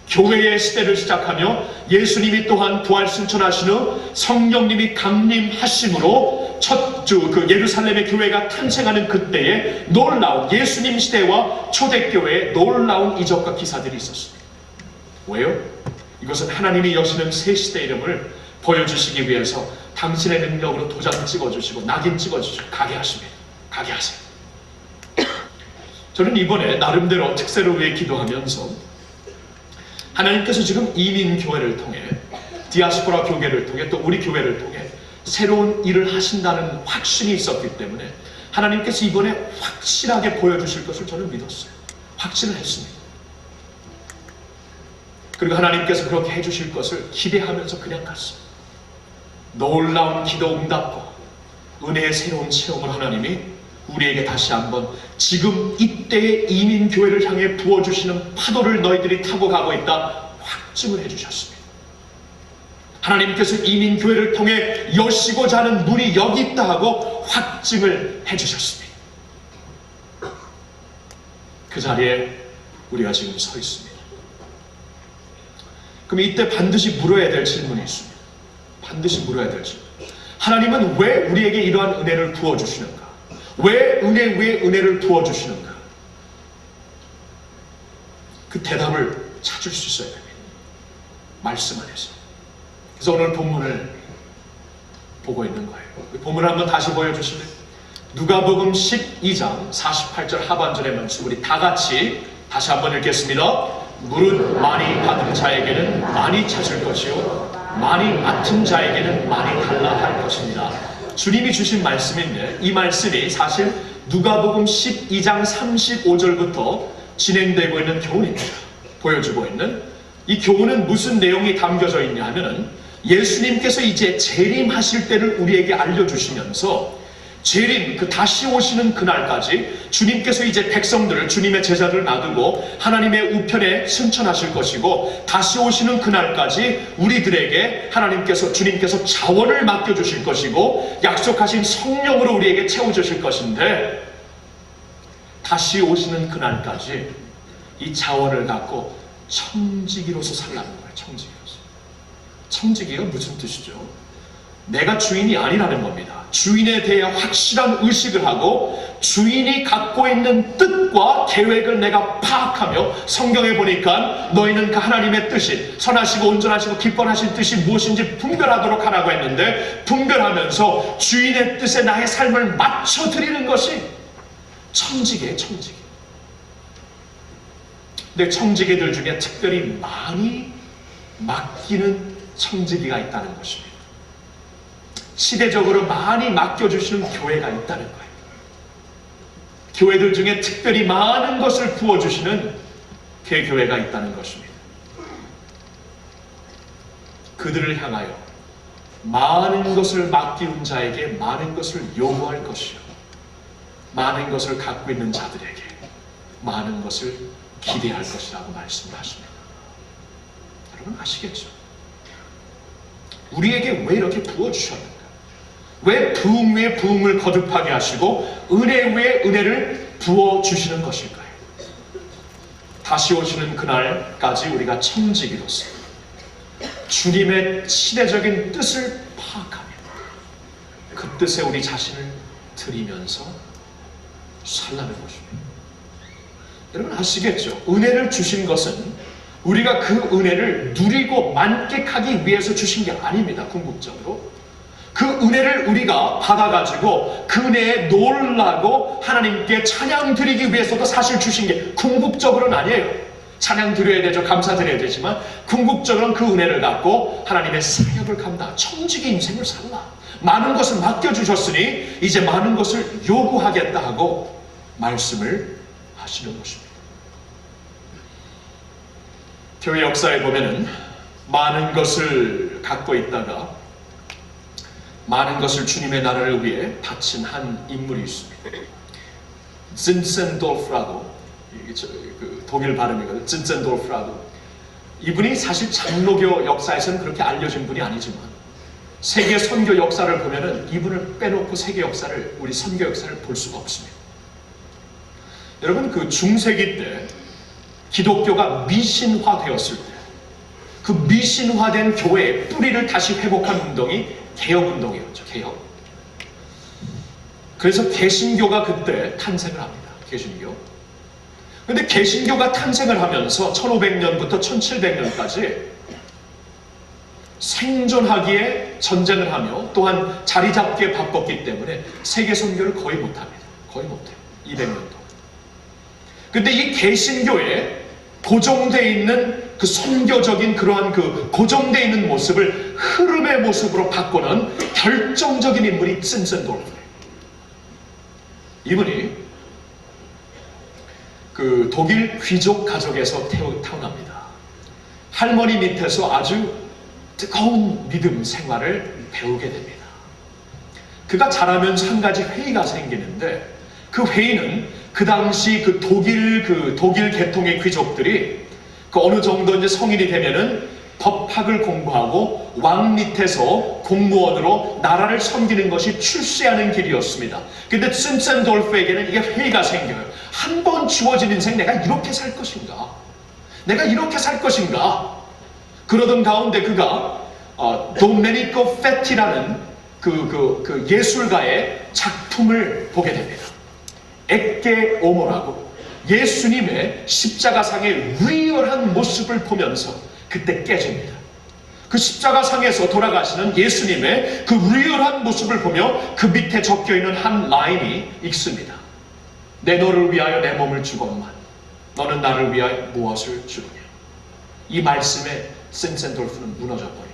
교회의 시대를 시작하며 예수님이 또한 부활 승천하신 후 성령님이 강림하심으로 첫 주 그 예루살렘의 교회가 탄생하는 그때에 놀라운 예수님 시대와 초대교회의 놀라운 이적과 기사들이 있었습니다. 왜요? 이것은 하나님이 여시는 새 시대 이름을 보여주시기 위해서 당신의 능력으로 도장 찍어주시고 낙인 찍어주시고 가게 하십니다. 가게 하세요. 저는 이번에 나름대로 특세를 위해 기도하면서 하나님께서 지금 이민교회를 통해 디아스포라 교회를 통해 또 우리 교회를 통해 새로운 일을 하신다는 확신이 있었기 때문에 하나님께서 이번에 확실하게 보여주실 것을 저는 믿었어요. 확신을 했습니다. 그리고 하나님께서 그렇게 해주실 것을 기대하면서 그냥 갔어요. 놀라운 기도 응답과 은혜의 새로운 체험을 하나님이 우리에게 다시 한번 지금 이때의 이민교회를 향해 부어주시는 파도를 너희들이 타고 가고 있다 확증을 해주셨습니다. 하나님께서 이민교회를 통해 여시고자 하는 문이 여기 있다 하고 확증을 해주셨습니다. 그 자리에 우리가 지금 서 있습니다. 그럼 이때 반드시 물어야 될 질문이 있습니다. 반드시 물어야 될 질문. 하나님은 왜 우리에게 이러한 은혜를 부어주시는가? 왜 은혜 위에 은혜를 부어주시는가? 그 대답을 찾을 수 있어야 됩니다. 말씀 안에서. 그래서 오늘 본문을 보고 있는 거예요. 본문을 한번 다시 보여주실래요? 누가복음 12장 48절 하반절의 말씀 우리 다 같이 다시 한번 읽겠습니다. 물은 많이 받은 자에게는 많이 찾을 것이요 많이 맡은 자에게는 많이 달라 할 것입니다. 주님이 주신 말씀인데 이 말씀이 사실 누가복음 12장 35절부터 진행되고 있는 교훈입니다. 보여주고 있는 이 교훈은 무슨 내용이 담겨져 있냐 하면은 예수님께서 이제 재림하실 때를 우리에게 알려주시면서 재림, 그 다시 오시는 그날까지 주님께서 이제 백성들을 주님의 제자들을 놔두고 하나님의 우편에 승천하실 것이고 다시 오시는 그날까지 우리들에게 주님께서 자원을 맡겨주실 것이고 약속하신 성령으로 우리에게 채워주실 것인데 다시 오시는 그날까지 이 자원을 갖고 청지기로서 살라는 거예요. 청지기로서. 청지기가 무슨 뜻이죠? 내가 주인이 아니라는 겁니다. 주인에 대해 확실한 의식을 하고 주인이 갖고 있는 뜻과 계획을 내가 파악하며 성경에 보니까 너희는 그 하나님의 뜻이 선하시고 온전하시고 기뻐하신 뜻이 무엇인지 분별하도록 하라고 했는데 분별하면서 주인의 뜻에 나의 삶을 맞춰드리는 것이 청지기예요. 청지기. 근데 청지기들 중에 특별히 많이 맡기는 청지기가 있다는 것입니다. 시대적으로 많이 맡겨주시는 교회가 있다는 거예요. 교회들 중에 특별히 많은 것을 부어주시는 교회가 있다는 것입니다. 그들을 향하여 많은 것을 맡기운 자에게 많은 것을 요구할 것이요 많은 것을 갖고 있는 자들에게 많은 것을 기대할 것이라고 말씀하십니다. 여러분 아시겠죠? 우리에게 왜 이렇게 부어주셨는가? 왜 부흥 위에 부흥을 거듭하게 하시고 은혜 위에 은혜를 부어주시는 것일까요? 다시 오시는 그날까지 우리가 청지기로서 주님의 시대적인 뜻을 파악하며 그 뜻에 우리 자신을 드리면서 살라는 것입니다. 여러분 아시겠죠? 은혜를 주신 것은 우리가 그 은혜를 누리고 만끽하기 위해서 주신 게 아닙니다. 궁극적으로 그 은혜를 우리가 받아가지고 그 은혜에 놀라고 하나님께 찬양 드리기 위해서도 사실 주신 게 궁극적으로는 아니에요. 찬양 드려야 되죠. 감사드려야 되지만 궁극적으로는 그 은혜를 갖고 하나님의 사역을 감당, 청지기 인생을 살라. 많은 것을 맡겨주셨으니 이제 많은 것을 요구하겠다 하고 말씀을 하시는 것입니다. 교회 역사에 보면은 많은 것을 갖고 있다가 많은 것을 주님의 나라를 위해 바친 한 인물이 있습니다. 찐센돌프라고, 독일 발음이거든요. 찐센돌프라고. 이분이 사실 장로교 역사에서는 그렇게 알려진 분이 아니지만 세계 선교 역사를 보면은 이분을 빼놓고 세계 역사를, 우리 선교 역사를 볼 수가 없습니다. 여러분 그 중세기 때 기독교가 미신화되었을 때 그 미신화된 교회의 뿌리를 다시 회복한 운동이 개혁운동이었죠. 개혁. 그래서 개신교가 그때 탄생을 합니다. 개신교. 그런데 개신교가 탄생을 하면서 1500년부터 1700년까지 생존하기에 전쟁을 하며 또한 자리 잡기에 바빴기 때문에 세계 선교를 거의 못합니다. 거의 못해요. 200년 동안. 근데 이 개신교에 고정되어 있는 그 선교적인 그러한 그 고정되어 있는 모습을 흐름의 모습으로 바꾸는 결정적인 인물이 찐센돌프예요. 이분이 그 독일 귀족 가족에서 태어납니다. 할머니 밑에서 아주 뜨거운 믿음 생활을 배우게 됩니다. 그가 자라면서 한 가지 회의가 생기는데 그 회의는 그 당시 그 독일 계통의 귀족들이 그 어느 정도 이제 성인이 되면은 법학을 공부하고 왕 밑에서 공무원으로 나라를 섬기는 것이 출세하는 길이었습니다. 근데 찐센돌프에게는 이게 회의가 생겨요. 한 번 주어진 인생 내가 이렇게 살 것인가? 내가 이렇게 살 것인가? 그러던 가운데 그가 도메니코 페티라는 그 예술가의 작품을 보게 됩니다. 에게 오모라고 예수님의 십자가상의 리얼한 모습을 보면서 그때 깨집니다. 그 십자가상에서 돌아가시는 예수님의 그 리얼한 모습을 보며 그 밑에 적혀있는 한 라인이 읽습니다. 내 너를 위하여 내 몸을 주건만 너는 나를 위하여 무엇을 주느냐. 이 말씀에 찐센돌프는 무너져 버립니다.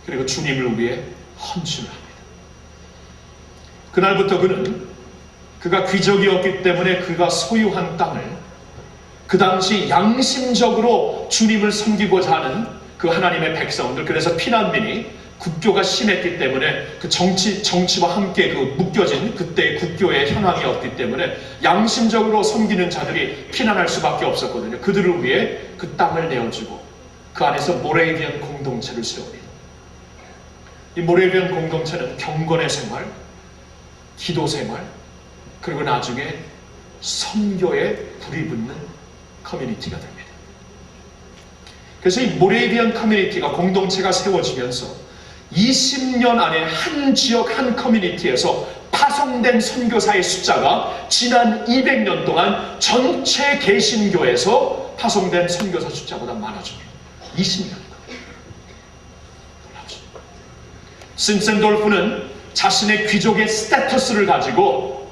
그리고 주님을 위해 헌신을 합니다. 그날부터 그가 귀족이었기 때문에 그가 소유한 땅을 그 당시 양심적으로 주님을 섬기고자 하는 그 하나님의 백성들, 그래서 피난민이 국교가 심했기 때문에 그 정치와 함께 그 묶여진 그때의 국교의 현황이었기 때문에 양심적으로 섬기는 자들이 피난할 수밖에 없었거든요. 그들을 위해 그 땅을 내어주고 그 안에서 모레이비안 공동체를 세웁니다. 이 모레이비안 공동체는 경건의 생활, 기도 생활, 그리고 나중에 선교에 불이 붙는 커뮤니티가 됩니다. 그래서 이 모레이비안 커뮤니티가 공동체가 세워지면서 20년 안에 한 지역 한 커뮤니티에서 파송된 선교사의 숫자가 지난 200년 동안 전체 개신교에서 파송된 선교사 숫자보다 많아집니다. 20년. 찐센돌프는 자신의 귀족의 스테터스를 가지고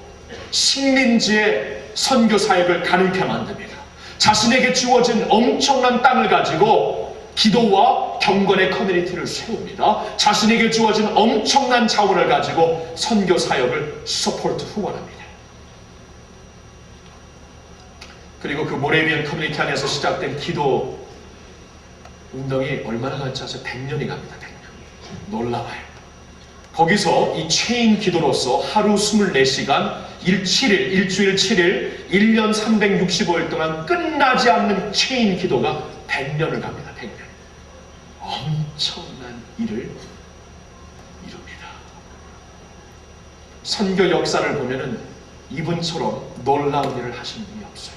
식민지의 선교 사역을 가능케 만듭니다. 자신에게 주어진 엄청난 땅을 가지고 기도와 경건의 커뮤니티를 세웁니다. 자신에게 주어진 엄청난 자원을 가지고 선교 사역을 후원합니다. 그리고 그 모레비안 커뮤니티 안에서 시작된 기도 운동이 얼마나 갈지 아세요? 100년이 갑니다. 100년. 놀라워요. 거기서 이 체인 기도로서 하루 24시간, 일주일 7일, 1년 365일 동안 끝나지 않는 체인 기도가 100년을 갑니다. 100년. 엄청난 일을 이룹니다. 선교 역사를 보면은 이분처럼 놀라운 일을 하신 분이 없어요.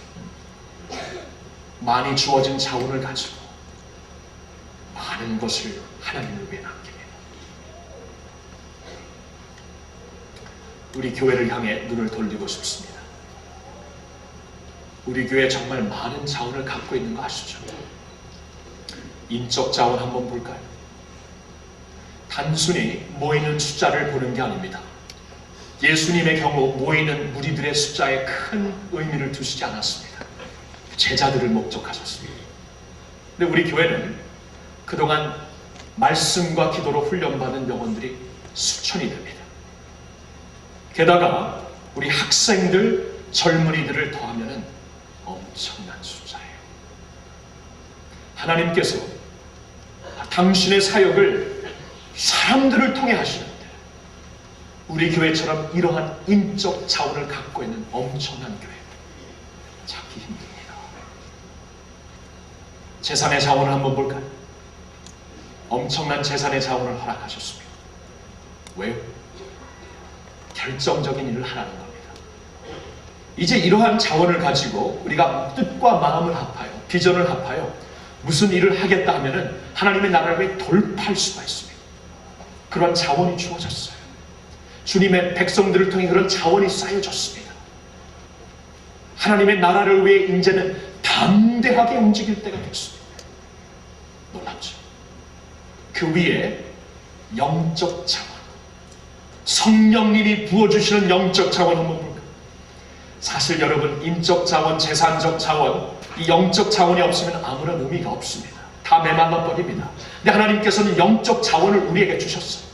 많이 주어진 자원을 가지고 많은 것을 하나님을 위해 남깁니다. 우리 교회를 향해 눈을 돌리고 싶습니다. 우리 교회 정말 많은 자원을 갖고 있는 거 아시죠? 인적 자원 한번 볼까요? 단순히 모이는 숫자를 보는 게 아닙니다. 예수님의 경우 모이는 무리들의 숫자에 큰 의미를 두시지 않았습니다. 제자들을 목적하셨습니다. 근데 우리 교회는 그동안 말씀과 기도로 훈련받은 영혼들이 수천이 됩니다. 게다가 우리 학생들, 젊은이들을 더하면 엄청난 숫자예요. 하나님께서 당신의 사역을 사람들을 통해 하시는데 우리 교회처럼 이러한 인적 자원을 갖고 있는 엄청난 교회 찾기 힘듭니다. 재산의 자원을 한번 볼까요? 엄청난 재산의 자원을 허락하셨습니다. 왜요? 결정적인 일을 하라는 겁니다. 이제 이러한 자원을 가지고 우리가 뜻과 마음을 합하여 비전을 합하여 무슨 일을 하겠다 하면은 하나님의 나라를 돌파할 수가 있습니다. 그런 자원이 주어졌어요. 주님의 백성들을 통해 그런 자원이 쌓여졌습니다. 하나님의 나라를 위해 이제는 담대하게 움직일 때가 됐습니다. 놀랍죠? 그 위에 영적 자원, 성령님이 부어주시는 영적 자원 한번 볼까요? 사실 여러분, 인적 자원, 재산적 자원, 이 영적 자원이 없으면 아무런 의미가 없습니다. 다 메말라 버립니다. 근데 하나님께서는 영적 자원을 우리에게 주셨어요.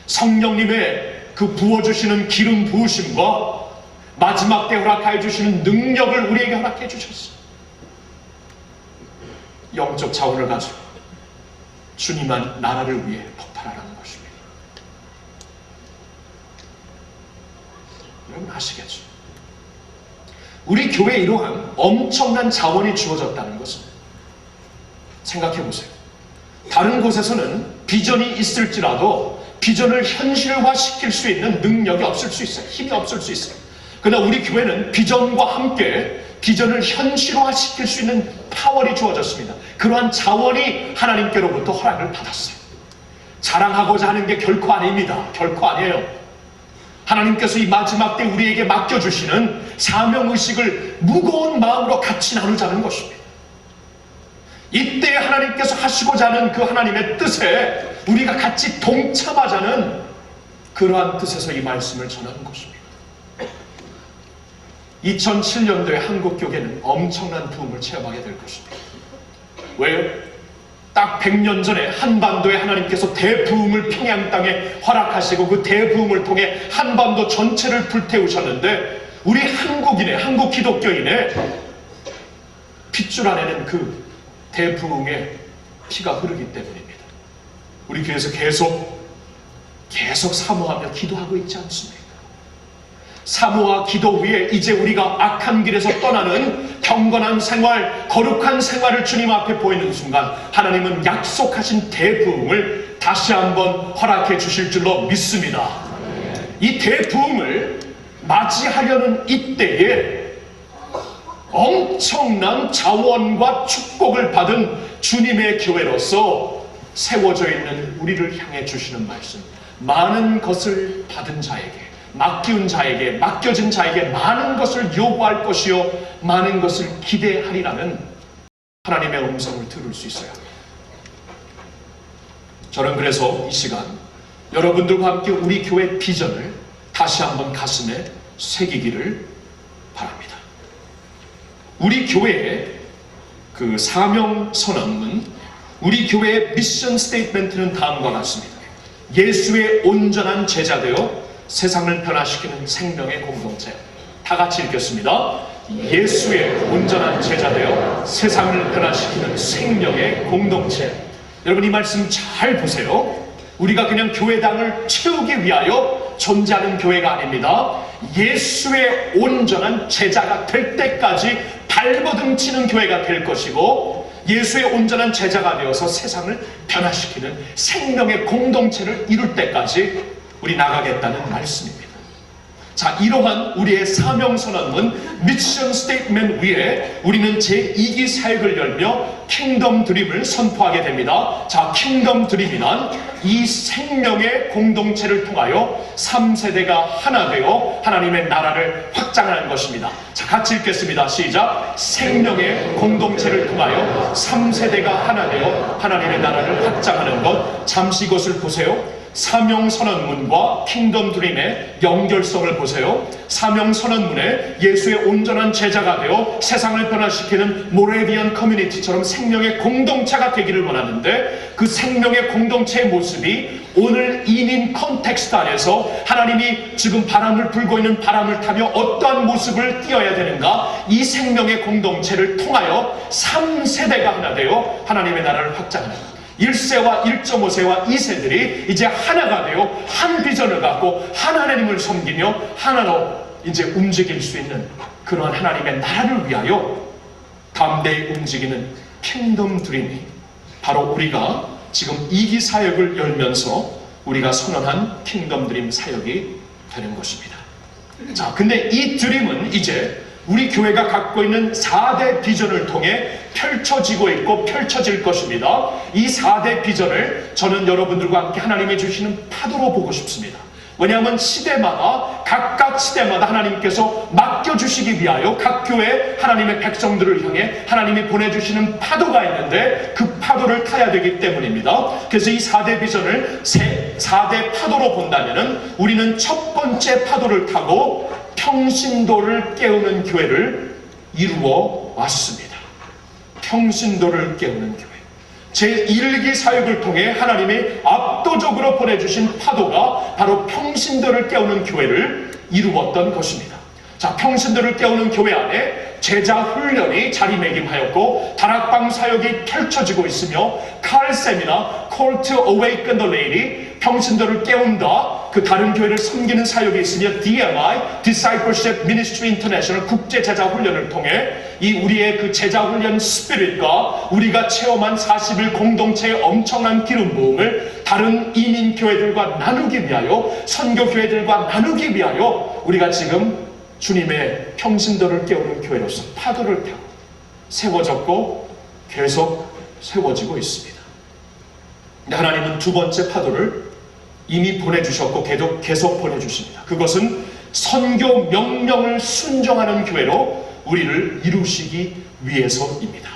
성령님의 그 부어주시는 기름 부으심과 마지막 때 허락해 주시는 능력을 우리에게 허락해 주셨어요. 영적 자원을 가지고 주님만 나라를 위해 폭발하라는 것입니다. 여러분 아시겠죠? 우리 교회에 이러한 엄청난 자원이 주어졌다는 것은 생각해 보세요. 다른 곳에서는 비전이 있을지라도 비전을 현실화시킬 수 있는 능력이 없을 수 있어요. 힘이 없을 수 있어요. 그러나 우리 교회는 비전과 함께 비전을 현실화시킬 수 있는 파월이 주어졌습니다. 그러한 자원이 하나님께로부터 허락을 받았어요. 자랑하고자 하는 게 결코 아닙니다. 결코 아니에요. 하나님께서 이 마지막 때 우리에게 맡겨주시는 사명의식을 무거운 마음으로 같이 나누자는 것입니다. 이때 하나님께서 하시고자 하는 그 하나님의 뜻에 우리가 같이 동참하자는 그러한 뜻에서 이 말씀을 전하는 것입니다. 2007년도에 한국교회는 엄청난 부흥을 체험하게 될 것입니다. 왜요? 딱 100년 전에 한반도에 하나님께서 대부흥을 평양 땅에 허락하시고 그 대부흥을 통해 한반도 전체를 불태우셨는데 우리 한국인의, 한국 기독교인의 핏줄 안에는 그 대부흥의 피가 흐르기 때문입니다. 우리 교회에서 계속 사모하며 기도하고 있지 않습니까? 사모와 기도 위에 이제 우리가 악한 길에서 떠나는 경건한 생활, 거룩한 생활을 주님 앞에 보이는 순간 하나님은 약속하신 대부흥을 다시 한번 허락해 주실 줄로 믿습니다. 이 대부흥을 맞이하려는 이때에 엄청난 자원과 축복을 받은 주님의 교회로서 세워져 있는 우리를 향해 주시는 말씀, 많은 것을 받은 자에게, 맡기운 자에게, 맡겨진 자에게 많은 것을 요구할 것이요 많은 것을 기대하리라는 하나님의 음성을 들을 수 있어야 합니다. 저는 그래서 이 시간 여러분들과 함께 우리 교회 비전을 다시 한번 가슴에 새기기를 바랍니다. 우리 교회의 그 사명 선언문, 우리 교회의 미션 스테이트멘트는 다음과 같습니다. 예수의 온전한 제자 되어 세상을 변화시키는 생명의 공동체. 다 같이 읽겠습니다. 예수의 온전한 제자되어 세상을 변화시키는 생명의 공동체. 여러분 이 말씀 잘 보세요. 우리가 그냥 교회당을 채우기 위하여 존재하는 교회가 아닙니다. 예수의 온전한 제자가 될 때까지 발버둥 치는 교회가 될 것이고, 예수의 온전한 제자가 되어서 세상을 변화시키는 생명의 공동체를 이룰 때까지 우리 나가겠다는 말씀입니다. 자, 이러한 우리의 사명선언문 미션 스테이트먼트 위에 우리는 제2기 사역을 열며 킹덤 드림을 선포하게 됩니다. 자, 킹덤 드림이란 이 생명의 공동체를 통하여 3세대가 하나 되어 하나님의 나라를 확장하는 것입니다. 자, 같이 읽겠습니다. 시작. 생명의 공동체를 통하여 3세대가 하나 되어 하나님의 나라를 확장하는 것. 잠시 이것을 보세요. 사명선언문과 킹덤 드림의 연결성을 보세요. 사명선언문에 예수의 온전한 제자가 되어 세상을 변화시키는 모라비안 커뮤니티처럼 생명의 공동체가 되기를 원하는데, 그 생명의 공동체의 모습이 오늘 이민 컨텍스트 안에서 하나님이 지금 바람을 불고 있는 바람을 타며 어떠한 모습을 띄어야 되는가, 이 생명의 공동체를 통하여 3세대가 하나 되어 하나님의 나라를 확장하는 것. 1세와 1.5세와 2세들이 이제 하나가 되어 한 비전을 갖고 한 하나님을 섬기며 하나로 이제 움직일 수 있는 그러한 하나님의 나라를 위하여 담대히 움직이는 킹덤 드림이 바로 우리가 지금 2기 사역을 열면서 우리가 선언한 킹덤 드림 사역이 되는 것입니다. 자, 근데 이 드림은 이제 우리 교회가 갖고 있는 4대 비전을 통해 펼쳐지고 있고 펼쳐질 것입니다. 이 4대 비전을 저는 여러분들과 함께 하나님이 주시는 파도로 보고 싶습니다. 왜냐하면 시대마다 각각 시대마다 하나님께서 맡겨주시기 위하여 각 교회 하나님의 백성들을 향해 하나님이 보내주시는 파도가 있는데 그 파도를 타야 되기 때문입니다. 그래서 이 4대 비전을 4대 파도로 본다면 우리는 첫 번째 파도를 타고 평신도를 깨우는 교회를 이루어 왔습니다. 평신도를 깨우는 교회. 제1기 사역을 통해 하나님이 압도적으로 보내주신 파도가 바로 평신도를 깨우는 교회를 이루었던 것입니다. 자, 평신도를 깨우는 교회 안에 제자 훈련이 자리매김하였고 다락방 사역이 펼쳐지고 있으며 칼세미나 Call to Awaken the Lady, 평신도를 깨운다, 그 다른 교회를 섬기는 사역이 있으며 DMI, Discipleship Ministry International 국제 제자 훈련을 통해 이 우리의 그 제자 훈련 스피릿과 우리가 체험한 40일 공동체의 엄청난 기름 부음을 다른 이민 교회들과 나누기 위하여, 선교 교회들과 나누기 위하여 우리가 지금 주님의 평신도를 깨우는 교회로서 파도를 타고 세워졌고 계속 세워지고 있습니다. 근데 하나님은 두 번째 파도를 이미 보내주셨고 계속 보내주십니다. 그것은 선교 명령을 순종하는 교회로 우리를 이루시기 위해서입니다.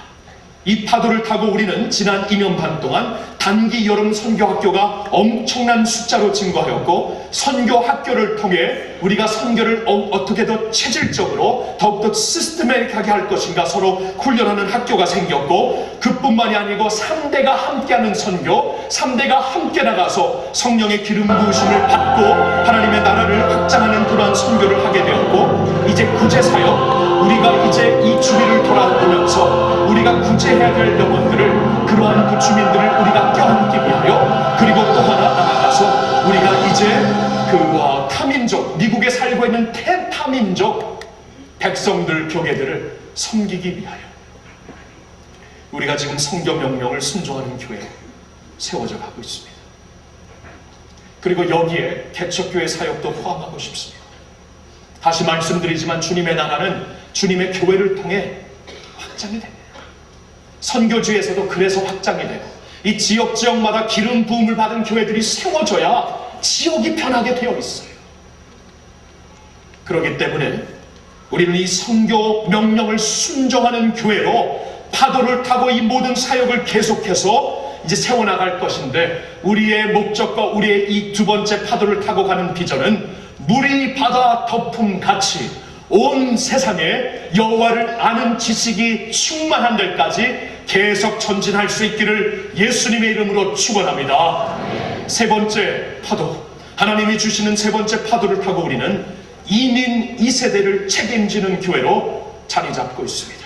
이 파도를 타고 우리는 지난 2년 반 동안 단기 여름 선교학교가 엄청난 숫자로 증가하였고, 선교학교를 통해 우리가 선교를 어떻게 더 체질적으로 더욱더 시스템틱하게 할 것인가 서로 훈련하는 학교가 생겼고, 그뿐만이 아니고 3대가 함께하는 선교, 3대가 함께 나가서 성령의 기름 부으심을 받고 하나님의 나라를 확장하는 그러한 선교를 하게 되었고, 이제 구제사역, 우리가 이제 이 주위를 돌아보면서 우리가 구제해야 될 영혼들을, 그러한 그 주민들을 우리가 껴안기 위하여, 그리고 또 하나 나아가서 우리가 이제 그 타민족, 미국에 살고 있는 태타민족 백성들, 교회들을 섬기기 위하여 우리가 지금 선교 명령을 순종하는 교회 세워져 가고 있습니다. 그리고 여기에 개척교회 사역도 포함하고 싶습니다. 다시 말씀드리지만 주님의 나라는 주님의 교회를 통해 확장이 됩니다. 선교지에서도 그래서 확장이 되고, 이 지역마다 기름 부음을 받은 교회들이 세워져야 지역이 편하게 되어 있어요. 그렇기 때문에 우리는 이 선교 명령을 순종하는 교회로 파도를 타고 이 모든 사역을 계속해서 이제 세워나갈 것인데, 우리의 목적과 우리의 이 두 번째 파도를 타고 가는 비전은 물이 바다 덮음 같이 온 세상에 여호와를 아는 지식이 충만한 데까지 계속 전진할 수 있기를 예수님의 이름으로 축원합니다. 세 번째 파도, 하나님이 주시는 세 번째 파도를 타고 우리는 이민 2세대를 책임지는 교회로 자리 잡고 있습니다.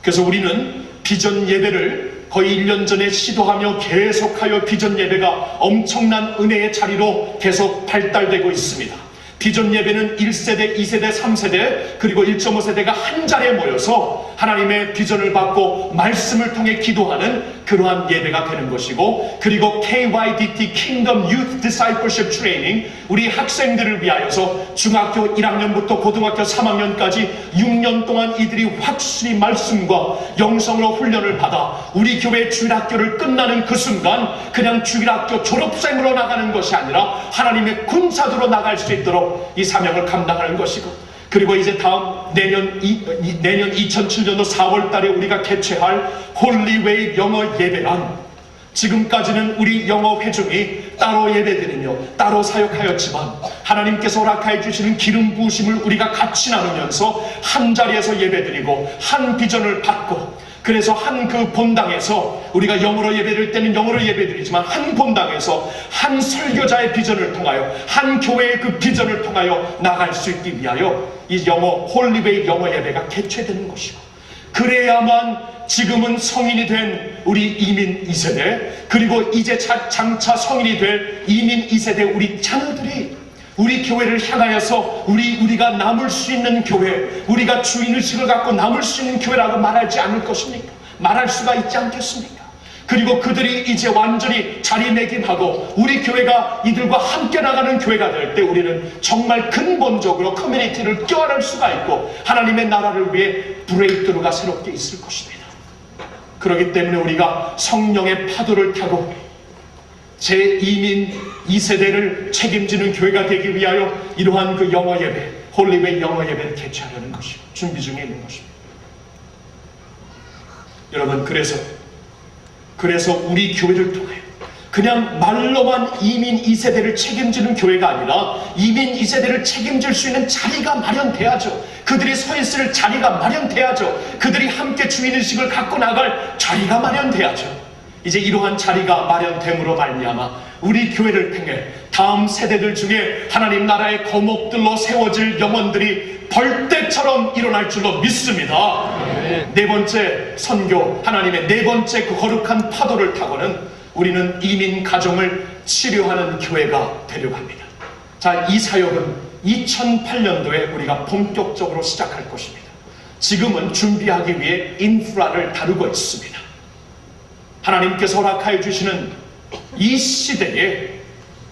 그래서 우리는 비전 예배를 거의 1년 전에 시도하며 계속하여 비전 예배가 엄청난 은혜의 자리로 계속 발달되고 있습니다. 비전 예배는 1세대, 2세대, 3세대 그리고 1.5세대가 한 자리에 모여서 하나님의 비전을 받고 말씀을 통해 기도하는 그러한 예배가 되는 것이고, 그리고 KYDT Kingdom Youth Discipleship Training, 우리 학생들을 위하여서 중학교 1학년부터 고등학교 3학년까지 6년 동안 이들이 확실히 말씀과 영성으로 훈련을 받아 우리 교회 주일학교를 끝나는 그 순간 그냥 주일학교 졸업생으로 나가는 것이 아니라 하나님의 군사도로 나갈 수 있도록 이 사명을 감당하는 것이고, 그리고 이제 다음 내년 2007년도 4월 달에 우리가 개최할 홀리웨이 영어 예배란, 지금까지는 우리 영어 회중이 따로 예배드리며 따로 사역하였지만 하나님께서 허락하여 주시는 기름 부으심을 우리가 같이 나누면서 한 자리에서 예배드리고 한 비전을 받고, 그래서 한 그 본당에서 우리가 영어로 예배드릴 때는 영어로 예배드리지만 한 본당에서 한 설교자의 비전을 통하여 한 교회의 그 비전을 통하여 나갈 수 있기 위하여 이 영어 홀리웨이 영어 예배가 개최되는 것이고, 그래야만 지금은 성인이 된 우리 이민 2세대 그리고 이제 장차 성인이 될 이민 2세대 우리 자녀들이 우리 교회를 향하여서 우리가 남을 수 있는 교회, 우리가 주인의식을 갖고 남을 수 있는 교회라고 말하지 않을 것입니까? 말할 수가 있지 않겠습니까? 그리고 그들이 이제 완전히 자리매김하고 우리 교회가 이들과 함께 나가는 교회가 될 때 우리는 정말 근본적으로 커뮤니티를 껴안을 수가 있고 하나님의 나라를 위해 브레이크루가 새롭게 있을 것입니다. 그렇기 때문에 우리가 성령의 파도를 타고 제2민 2세대를 책임지는 교회가 되기 위하여 이러한 그 영어 예배, 홀리웨이 영어 예배를 개최하려는 것이고 준비 중에 있는 것입니다. 여러분, 그래서 우리 교회를 통해 그냥 말로만 이민 2세대를 책임지는 교회가 아니라 이민 2세대를 책임질 수 있는 자리가 마련돼야죠. 그들이 서 있을 자리가 마련돼야죠. 그들이 함께 주인의식을 갖고 나갈 자리가 마련돼야죠. 이제 이러한 자리가 마련됨으로 말미암아 우리 교회를 통해 다음 세대들 중에 하나님 나라의 거목들로 세워질 영혼들이 벌떼처럼 일어날 줄로 믿습니다. 네 번째 선교, 하나님의 네 번째 그 거룩한 파도를 타고는 우리는 이민 가정을 치료하는 교회가 되려고 합니다. 자, 이 사역은 2008년도에 우리가 본격적으로 시작할 것입니다. 지금은 준비하기 위해 인프라를 다루고 있습니다. 하나님께서 허락하여 주시는 이 시대에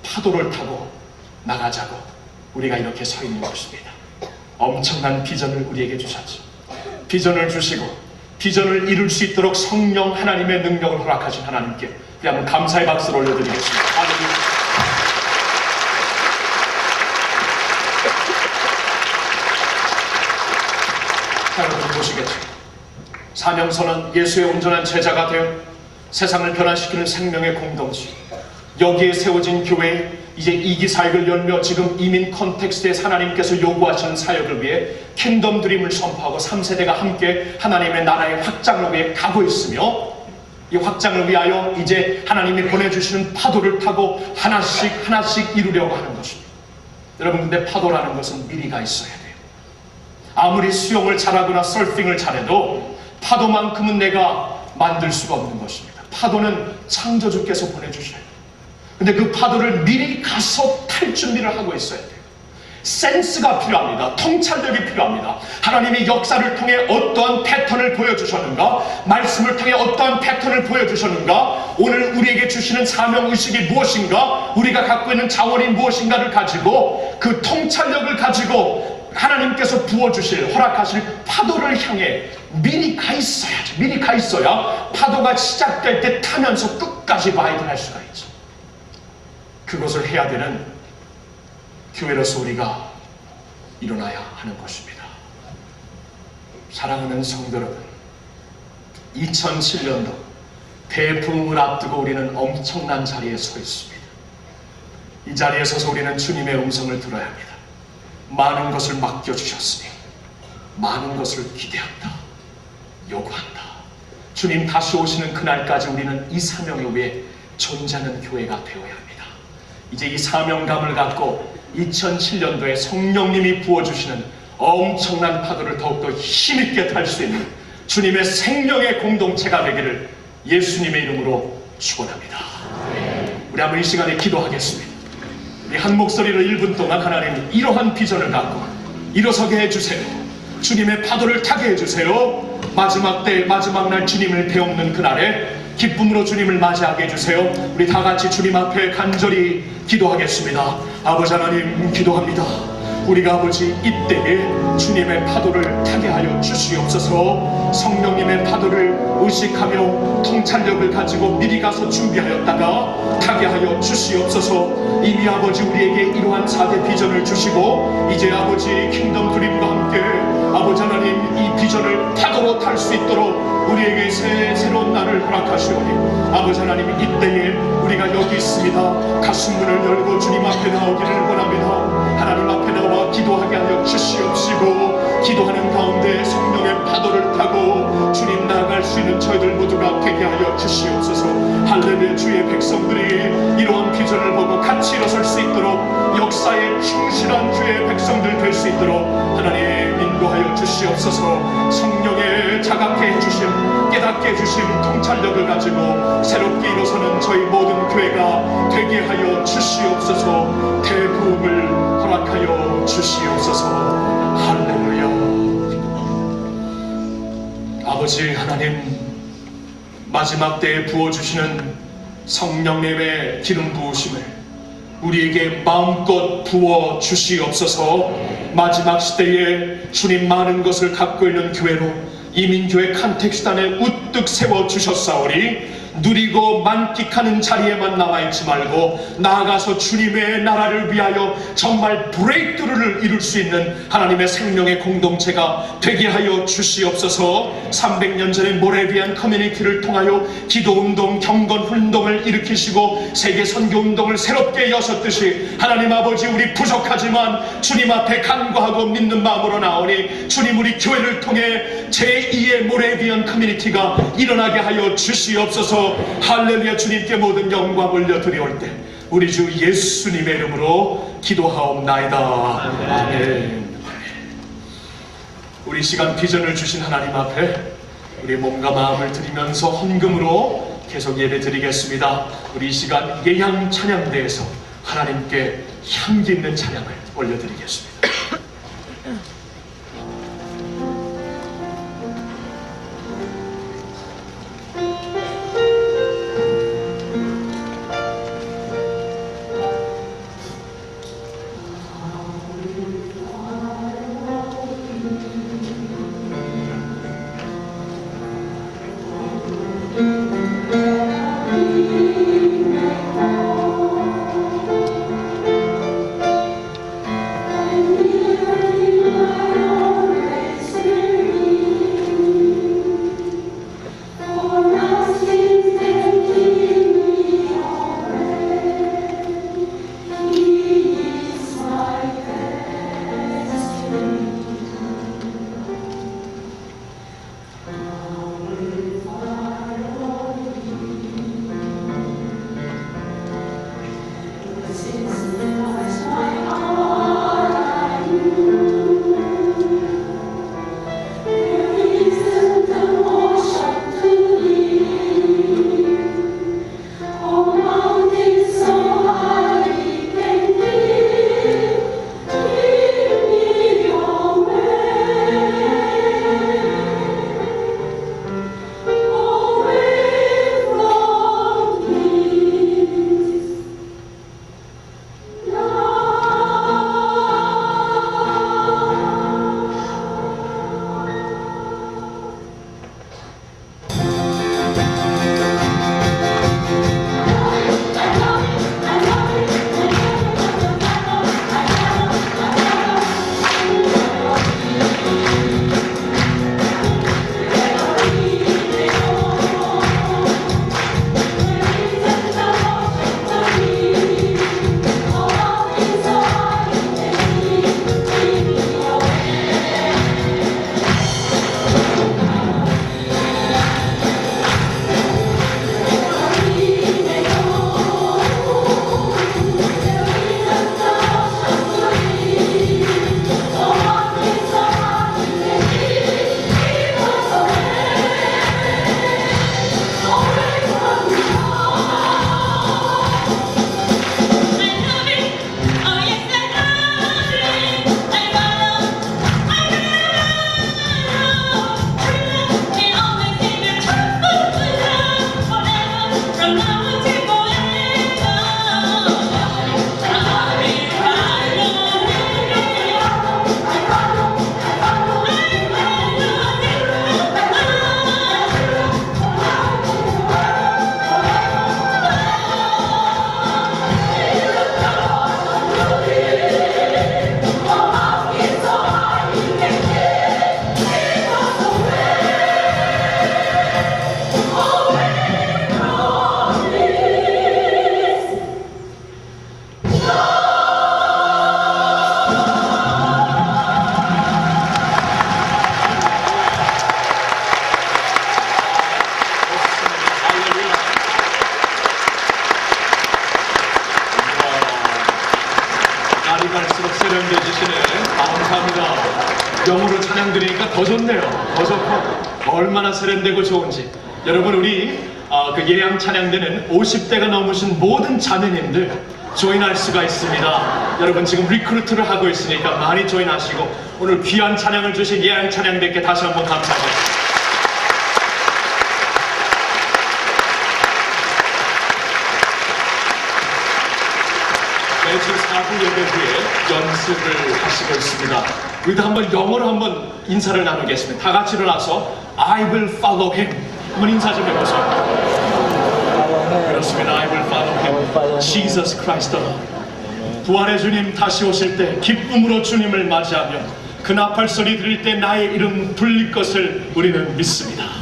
파도를 타고 나가자고 우리가 이렇게 서 있는 것입니다. 엄청난 비전을 우리에게 주셨죠. 비전을 주시고 비전을 이룰 수 있도록 성령 하나님의 능력을 허락하신 하나님께 한번 감사의 박수를 올려드리겠습니다. 할렐루야. 자, 여러분 보시겠죠. 사명선은 예수의 온전한 제자가 되어 세상을 변화시키는 생명의 공동체, 여기에 세워진 교회, 이제 이기사역을 열며 지금 이민 컨텍스트에서 하나님께서 요구하시는 사역을 위해 킹덤 드림을 선포하고 3세대가 함께 하나님의 나라의 확장을 위해 가고 있으며, 이 확장을 위하여 이제 하나님이 보내주시는 파도를 타고 하나씩 이루려고 하는 것입니다. 여러분, 근데 파도라는 것은 미리가 있어야 돼요. 아무리 수영을 잘하거나 서핑을 잘해도 파도만큼은 내가 만들 수가 없는 것입니다. 파도는 창조주께서 보내주셔야 돼요. 근데 그 파도를 미리 가서 탈 준비를 하고 있어야 돼요. 센스가 필요합니다. 통찰력이 필요합니다. 하나님의 역사를 통해 어떠한 패턴을 보여주셨는가, 말씀을 통해 어떠한 패턴을 보여주셨는가, 오늘 우리에게 주시는 사명의식이 무엇인가, 우리가 갖고 있는 자원이 무엇인가를 가지고 그 통찰력을 가지고 하나님께서 부어주실, 허락하실 파도를 향해 미리 가 있어야죠. 미리 가 있어야 파도가 시작될 때 타면서 끝까지 라이드할 수가 있죠. 그것을 해야 되는 교회로서 우리가 일어나야 하는 것입니다. 사랑하는 성도 여러분, 2007년도 대부흥을 앞두고 우리는 엄청난 자리에 서 있습니다. 이 자리에 서서 우리는 주님의 음성을 들어야 합니다. 많은 것을 맡겨주셨으니 많은 것을 기대한다, 요구한다. 주님 다시 오시는 그날까지 우리는 이 사명에 위해 존재하는 교회가 되어야 합니다. 이제 이 사명감을 갖고 2007년도에 성령님이 부어주시는 엄청난 파도를 더욱더 힘있게 탈 수 있는 주님의 생명의 공동체가 되기를 예수님의 이름으로 축원합니다. 우리 한번 이 시간에 기도하겠습니다. 우리 한 목소리로 1분 동안 하나님 이러한 비전을 갖고 일어서게 해주세요. 주님의 파도를 타게 해주세요. 마지막 때 마지막 날 주님을 배우는 그날에 기쁨으로 주님을 맞이하게 해주세요. 우리 다 같이 주님 앞에 간절히 기도하겠습니다. 아버지 하나님 기도합니다. 우리가 아버지 이때에 주님의 파도를 타게 하여 주시옵소서. 성령님의 파도를 의식하며 통찰력을 가지고 미리 가서 준비하였다가 타게 하여 주시옵소서. 이미 아버지 우리에게 이러한 4대 비전을 주시고 이제 아버지 킹덤 드림과 함께 아버지 하나님 이 비전을 파도로 탈 수 있도록 우리에게 새로운 날을 허락하시오니 아버지 하나님 이때에 우리가 여기 있습니다. 가슴문을 열고 주님 앞에 나오기를 원합니다. 하나님 앞에 나와 기도하게 하여 주시옵시고 기도하는 가운데 성령의 파도를 타고 주님 나아갈 수 있는 저희들 모두가 되게 하여 주시옵소서. 할렐루야. 주의 백성들이 이러한 비전을 보고 같이 일어설 수 있도록 역사에 충실한 주의 백성들 될 수 있도록 하나님 인도하여 주시옵소서. 성령의 자각해 해주심 깨닫게 해주심 통찰력을 가지고 새롭게 일어서는 저희 모든 교회가 되게 하여 주시옵소서. 대부흥을 허락하여 주시옵소서. 할렐루야. 아버지 하나님 마지막 때에 부어주시는 성령님의 기름 부으심을 우리에게 마음껏 부어 주시옵소서. 마지막 시대에 주님 많은 것을 갖고 있는 교회로 이민교회 컨텍스트 안에 우뚝 세워 주셨사오니 누리고 만끽하는 자리에만 남아있지 말고 나아가서 주님의 나라를 위하여 정말 브레이크루를 이룰 수 있는 하나님의 생명의 공동체가 되게 하여 주시옵소서. 300년 전에 모래비안 커뮤니티를 통하여 기도운동, 경건운동을 일으키시고 세계 선교운동을 새롭게 여셨듯이 하나님 아버지 우리 부족하지만 주님 앞에 간구하고 믿는 마음으로 나오니 주님 우리 교회를 통해 제2의 모래비안 커뮤니티가 일어나게 하여 주시옵소서. 할렐루야. 주님께 모든 영광 올려드리올 때 우리 주 예수님의 이름으로 기도하옵나이다. 아멘. 우리 시간 비전을 주신 하나님 앞에 우리 몸과 마음을 드리면서 헌금으로 계속 예배 드리겠습니다. 우리 이 시간 예향 찬양대에서 하나님께 향기 있는 찬양을 올려드리겠습니다. 영어로 찬양 드리니까 더 좋네요. 더 좋고 얼마나 세련되고 좋은지. 여러분 우리 그 예양 찬양대는 50대가 넘으신 모든 자매님들 조인할 수가 있습니다. 여러분 지금 리크루트를 하고 있으니까 많이 조인하시고 오늘 귀한 찬양을 주신 예양 찬양대께 다시 한번 감사합니다. 매주 4부 예배 후에 연습을 하시고 있습니다. 우리도 한번 영어로 한번 인사를 나누겠습니다. 다 같이 일어나서 I will follow him 한번 인사 좀 해보세요. 그렇습니다. I will follow him. Jesus Christ the Lord. 부활의 주님 다시 오실 때 기쁨으로 주님을 맞이하며 그 나팔 소리 들릴 때 나의 이름 불릴 것을 우리는 믿습니다.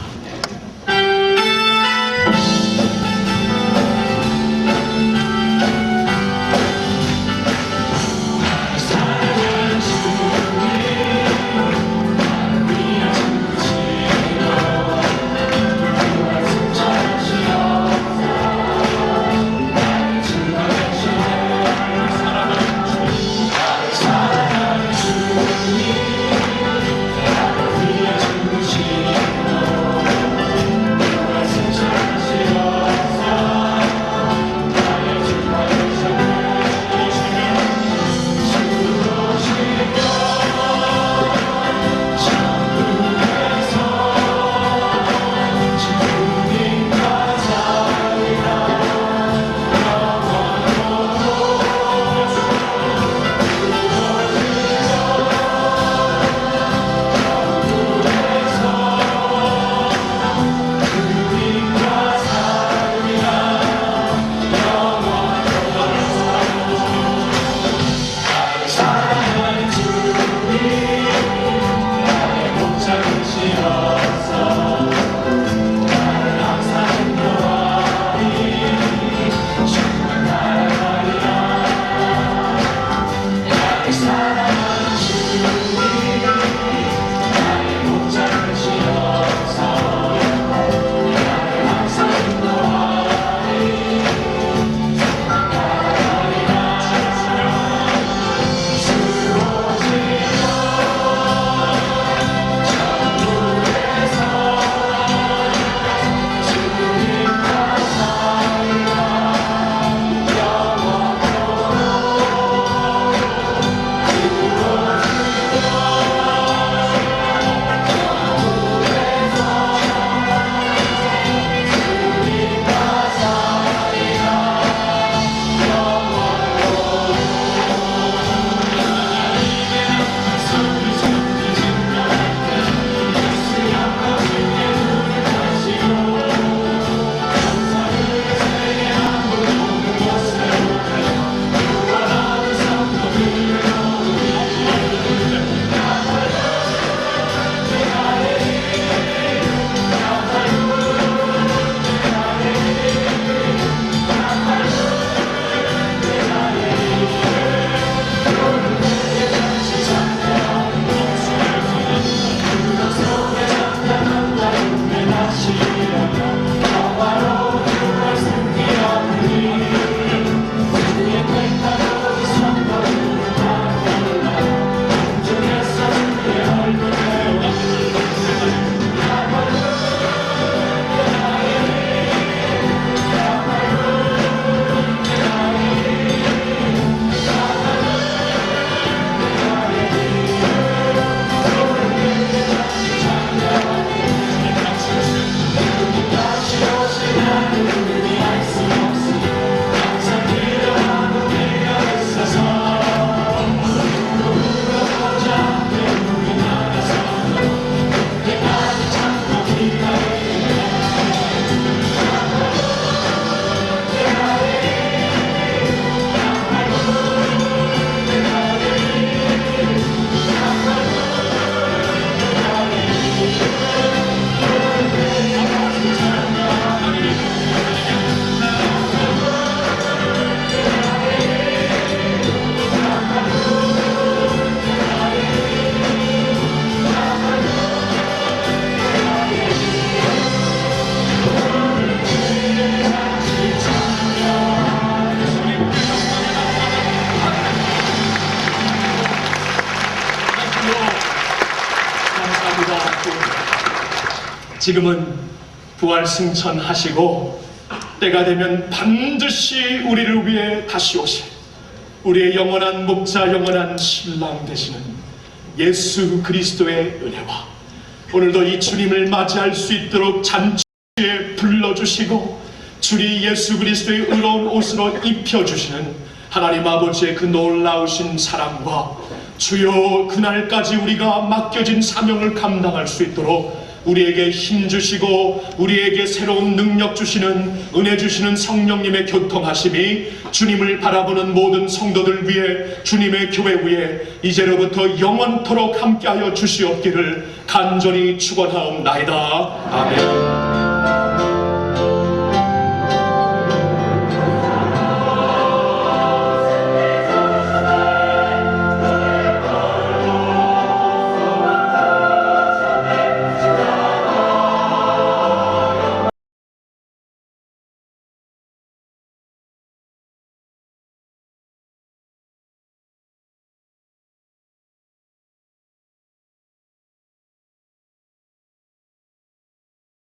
지금은 부활 승천하시고 때가 되면 반드시 우리를 위해 다시 오실 우리의 영원한 목자, 영원한 신랑 되시는 예수 그리스도의 은혜와 오늘도 이 주님을 맞이할 수 있도록 잔치에 불러주시고 주리 예수 그리스도의 의로운 옷으로 입혀주시는 하나님 아버지의 그 놀라우신 사랑과 주여 그날까지 우리가 맡겨진 사명을 감당할 수 있도록 우리에게 힘 주시고 우리에게 새로운 능력 주시는 은혜 주시는 성령님의 교통하심이 주님을 바라보는 모든 성도들 위해 주님의 교회 위에 이제로부터 영원토록 함께하여 주시옵기를 간절히 축원하옵나이다. 아멘.